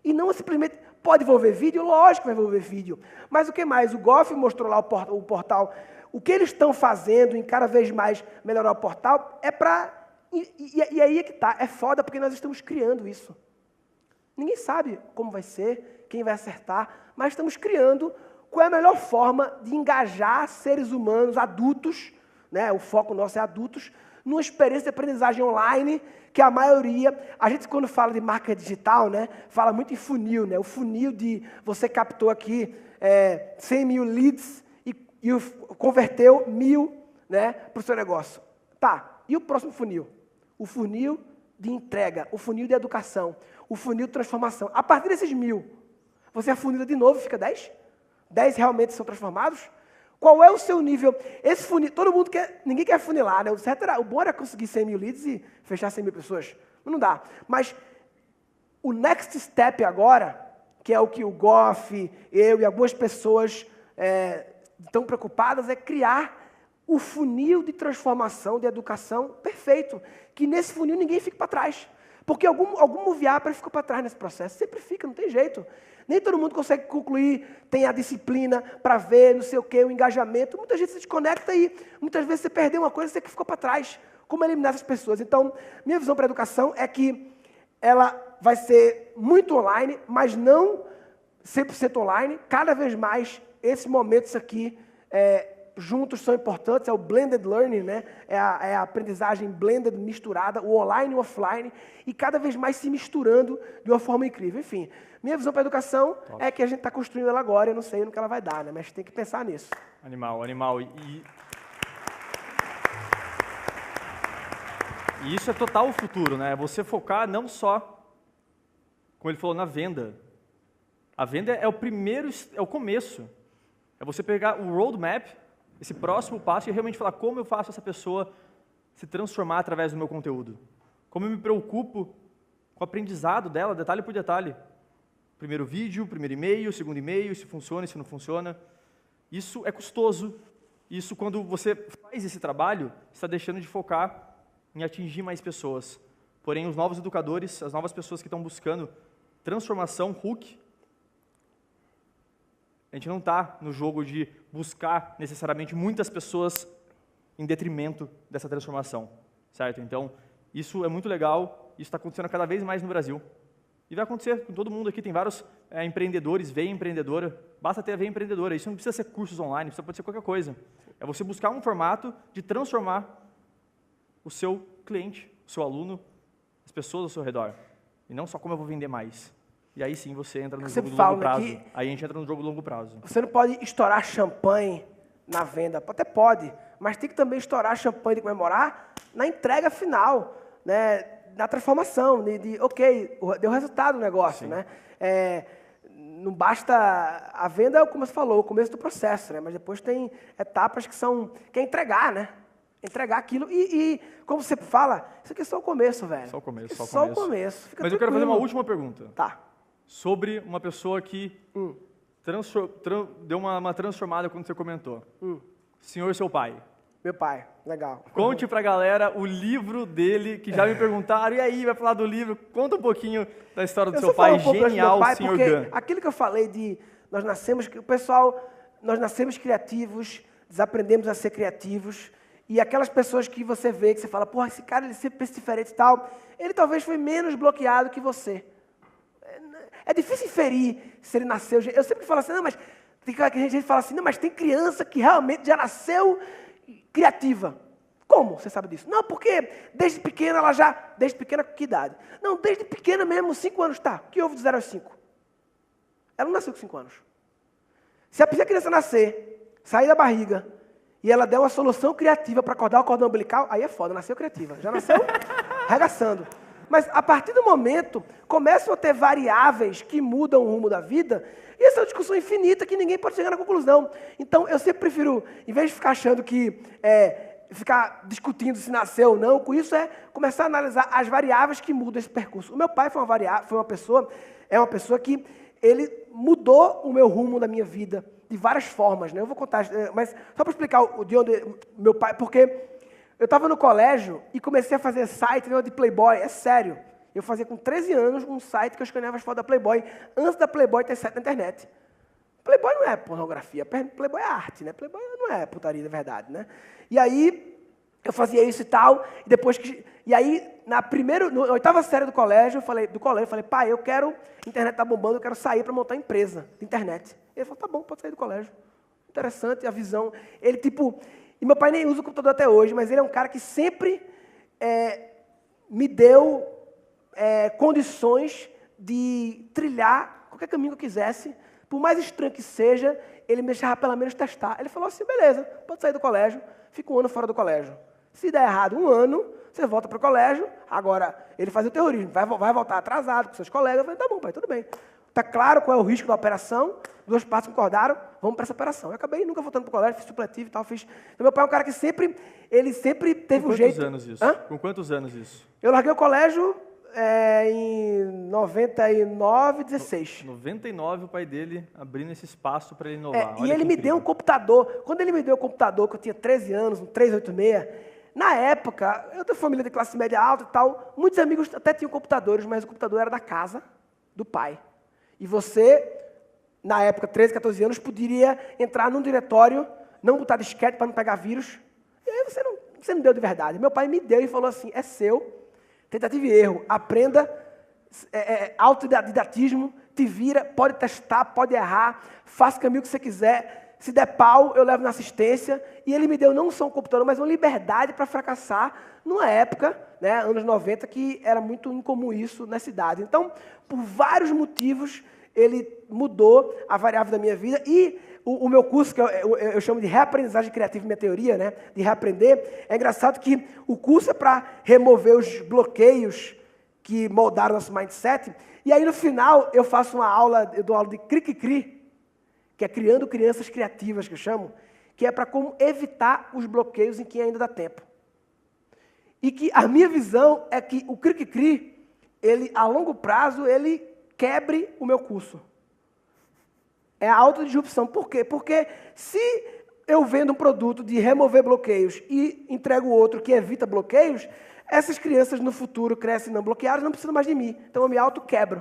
E não simplesmente, pode envolver vídeo? Lógico que vai envolver vídeo. Mas o que mais? O Goff mostrou lá o portal. O que eles estão fazendo em cada vez mais melhorar o portal é para... E aí é que tá, é foda porque nós estamos criando isso. Ninguém sabe como vai ser, quem vai acertar, mas estamos criando qual é a melhor forma de engajar seres humanos, adultos, né, o foco nosso é adultos, numa experiência de aprendizagem online, que a maioria, a gente quando fala de marca digital, né, fala muito em funil, né, o funil de você captou aqui 100 mil leads e converteu 1.000, né, para o seu negócio. Tá, e o próximo funil? O funil de entrega, o funil de educação, o funil de transformação. A partir desses 1.000, você afunila de novo e fica 10? 10 realmente são transformados? Qual é o seu nível? Esse funil, todo mundo quer, ninguém quer funilar, né? O bom era conseguir 100 mil leads e fechar 100 mil pessoas. Não dá. Mas o next step agora, que é o que o Goff, eu e algumas pessoas estão preocupadas, é criar o funil de transformação de educação perfeito. Que nesse funil ninguém fique para trás. Porque algum moviáper ficou para trás nesse processo. Sempre fica, não tem jeito. Nem todo mundo consegue concluir, tem a disciplina para ver, não sei o quê, o engajamento. Muita gente se desconecta e muitas vezes você perdeu uma coisa e você que ficou para trás. Como eliminar essas pessoas? Então, minha visão para a educação é que ela vai ser muito online, mas não 100% online. Cada vez mais, esses momentos aqui juntos são importantes, é o blended learning, né? É a aprendizagem blended, misturada, o online e o offline, e cada vez mais se misturando de uma forma incrível. Enfim, minha visão para a educação é que a gente está construindo ela agora, eu não sei no que ela vai dar, né? Mas tem que pensar nisso. Animal. E isso é total o futuro, né? Você focar não só, como ele falou, na venda. A venda é o começo. É você pegar o roadmap, esse próximo passo, e realmente falar como eu faço essa pessoa se transformar através do meu conteúdo. Como eu me preocupo com o aprendizado dela, detalhe por detalhe. Primeiro vídeo, primeiro e-mail, segundo e-mail, se funciona, se não funciona. Isso é custoso. Isso, quando você faz esse trabalho, está deixando de focar em atingir mais pessoas. Porém, os novos educadores, as novas pessoas que estão buscando transformação, hook, a gente não está no jogo de buscar necessariamente muitas pessoas em detrimento dessa transformação, certo? Então, isso é muito legal, isso está acontecendo cada vez mais no Brasil. E vai acontecer com todo mundo aqui, tem vários empreendedores, veia empreendedora, basta ter a veia empreendedora, isso não precisa ser cursos online, isso pode ser qualquer coisa. É você buscar um formato de transformar o seu cliente, o seu aluno, as pessoas ao seu redor. E não só como eu vou vender mais. E aí sim você entra no jogo do longo prazo. Aí a gente entra no jogo do longo prazo. Você não pode estourar champanhe na venda. Até pode, mas tem que também estourar champanhe de comemorar na entrega final, né? Na transformação, ok, deu resultado o negócio, né? Não basta... A venda é, como você falou, o começo do processo, né? Mas depois tem etapas que é entregar, né? Entregar aquilo. E como você fala, isso aqui é só o começo, velho. Só o começo, só o começo. Mas eu quero fazer uma última pergunta. Tá. Sobre uma pessoa que deu uma transformada quando você comentou. Senhor, seu pai. Meu pai, legal. Conte pra galera o livro dele, que já me perguntaram, e aí, vai falar do livro? Conta um pouquinho da história do seu pai, genial, Sr. Gunn. Aquilo que eu falei de nós nascemos criativos, desaprendemos a ser criativos, e aquelas pessoas que você vê, que você fala, porra, esse cara ele sempre pensa diferente e tal, ele talvez foi menos bloqueado que você. É difícil inferir se ele nasceu. Eu sempre falo assim, não, mas tem gente que fala assim, não, mas tem criança que realmente já nasceu criativa. Como você sabe disso? Não, porque desde pequena desde pequena com que idade? Não, desde pequena mesmo, 5 anos, tá. O que houve de 0 aos 5? Ela não nasceu com 5 anos. Se a criança nascer, sair da barriga, e ela der uma solução criativa para acordar o cordão umbilical, aí é foda, nasceu criativa. Já nasceu regaçando. Mas a partir do momento, começam a ter variáveis que mudam o rumo da vida, e essa é uma discussão infinita que ninguém pode chegar na conclusão. Então, eu sempre prefiro, em vez de ficar achando que, ficar discutindo se nasceu ou não, com isso começar a analisar as variáveis que mudam esse percurso. O meu pai é uma pessoa que ele mudou o meu rumo da minha vida de várias formas, né? Eu vou contar, mas só para explicar de onde meu pai, porque eu estava no colégio e comecei a fazer site de Playboy, é sério. Eu fazia com 13 anos um site que eu escaneava as fotos da Playboy, antes da Playboy ter site na internet. Playboy não é pornografia, Playboy é arte, né? Playboy não é putaria de verdade, né? E aí, eu fazia isso e tal, e aí, na 8ª série do colégio, eu falei, pai, a internet tá bombando, eu quero sair para montar empresa de internet. Ele falou, tá bom, pode sair do colégio. Interessante a visão. Ele, e meu pai nem usa o computador até hoje, mas ele é um cara que sempre me deu condições de trilhar qualquer caminho que eu quisesse. Por mais estranho que seja, ele me deixava pelo menos testar. Ele falou assim, beleza, pode sair do colégio, fica 1 ano fora do colégio. Se der errado 1 ano, você volta para o colégio. Agora, ele fazia o terrorismo, vai voltar atrasado com seus colegas. Eu falei, tá bom, pai, tudo bem. Está claro qual é o risco da operação, 2 partes concordaram, vamos para essa operação. Eu acabei nunca voltando para o colégio, fiz supletivo e tal, fiz. Então, meu pai é um cara que sempre teve um jeito... Com quantos anos isso? Hã? Com quantos anos isso? Eu larguei o colégio em 99, 16. 99, o pai dele abrindo esse espaço para ele inovar. E ele me deu um computador. Quando ele me deu o computador, que eu tinha 13 anos, um 386, na época, eu tenho família de classe média alta e tal, muitos amigos até tinham computadores, mas o computador era da casa do pai. E você, na época, 13, 14 anos, poderia entrar num diretório, não botar disquete para não pegar vírus. E aí você não deu de verdade. Meu pai me deu e falou assim, é seu, tentativa e erro, aprenda, autodidatismo, te vira, pode testar, pode errar, faça o caminho que você quiser, se der pau, eu levo na assistência. E ele me deu não só um computador, mas uma liberdade para fracassar numa época, né, anos 90, que era muito incomum isso nessa idade. Então, por vários motivos, ele mudou a variável da minha vida. E o meu curso, que eu chamo de reaprendizagem criativa, minha teoria, né, de reaprender, é engraçado que o curso é para remover os bloqueios que moldaram nosso mindset. E aí, no final, eu dou aula de cri-cri-cri, que é criando crianças criativas, que eu chamo, que é para como evitar os bloqueios em que ainda dá tempo. E que a minha visão é que o cri-cri-cri, ele, a longo prazo, ele quebre o meu curso. É a autodisrupção. Por quê? Porque se eu vendo um produto de remover bloqueios e entrego outro que evita bloqueios, essas crianças no futuro crescem não bloqueadas, não precisam mais de mim. Então eu me auto-quebro.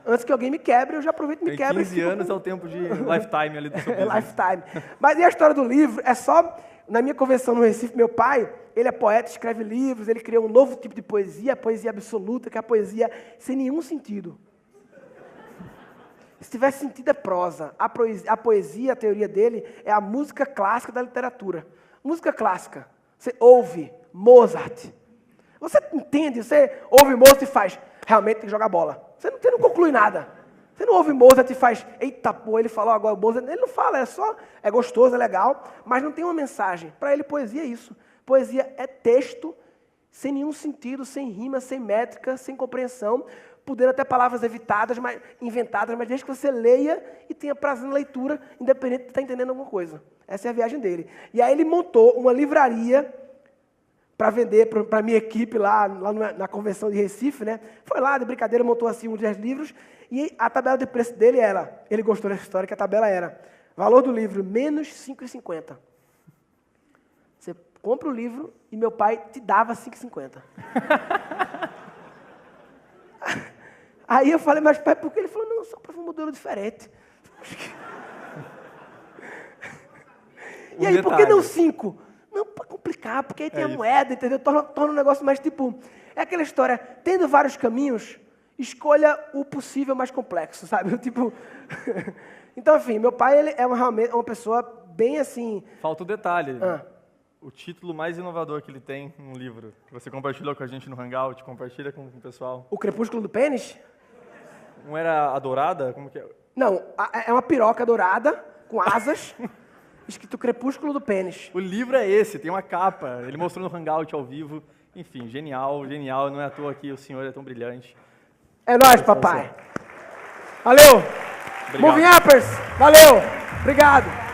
Antes que alguém me quebre, eu já aproveito e me quebro. 15 anos é o tempo de lifetime ali do seu business. Lifetime. Mas e a história do livro? É só... Na minha convenção no Recife, meu pai, ele é poeta, escreve livros, ele criou um novo tipo de poesia, a poesia absoluta, que é a poesia sem nenhum sentido. Se tivesse sentido, é prosa. A poesia, a teoria dele, é a música clássica da literatura. Música clássica. Você ouve Mozart. Você entende, você ouve Mozart e faz, realmente tem que jogar bola. Você não conclui nada. Você não ouve Mozart e faz, eita, pô, ele falou agora, Mozart. Ele não fala, é gostoso, é legal, mas não tem uma mensagem. Para ele, poesia é isso. Poesia é texto sem nenhum sentido, sem rima, sem métrica, sem compreensão. podendo até palavras evitadas, inventadas, mas desde que você leia e tenha prazer na leitura, independente de estar entendendo alguma coisa. Essa é a viagem dele. E aí ele montou uma livraria para vender para a minha equipe lá na convenção de Recife, né? Foi lá, de brincadeira, montou assim uns 10 livros, e a tabela de preço dele era, ele gostou dessa história, que a tabela era, valor do livro, menos 5,50. Você compra o livro e meu pai te dava 5,50. Aí eu falei, mas pai, por que? Ele falou, não, só para um modelo diferente. E aí, por que não 5? Não, para complicar, porque aí tem a moeda, entendeu? Torna um negócio mais tipo... É aquela história, tendo vários caminhos, escolha o possível mais complexo, sabe? Tipo... Então, enfim, meu pai ele é realmente uma pessoa bem assim... Falta o detalhe. O título mais inovador que ele tem num livro, que você compartilhou com a gente no Hangout, compartilha com o pessoal. O Crepúsculo do Pênis? Não era a dourada? Como que é? Não, é uma piroca dourada, com asas, escrito Crepúsculo do Pênis. O livro é esse, tem uma capa, ele mostrou no Hangout ao vivo. Enfim, genial, genial, não é à toa que o senhor é tão brilhante. É nóis, papai. Valeu. Obrigado. Moving Uppers, valeu. Obrigado.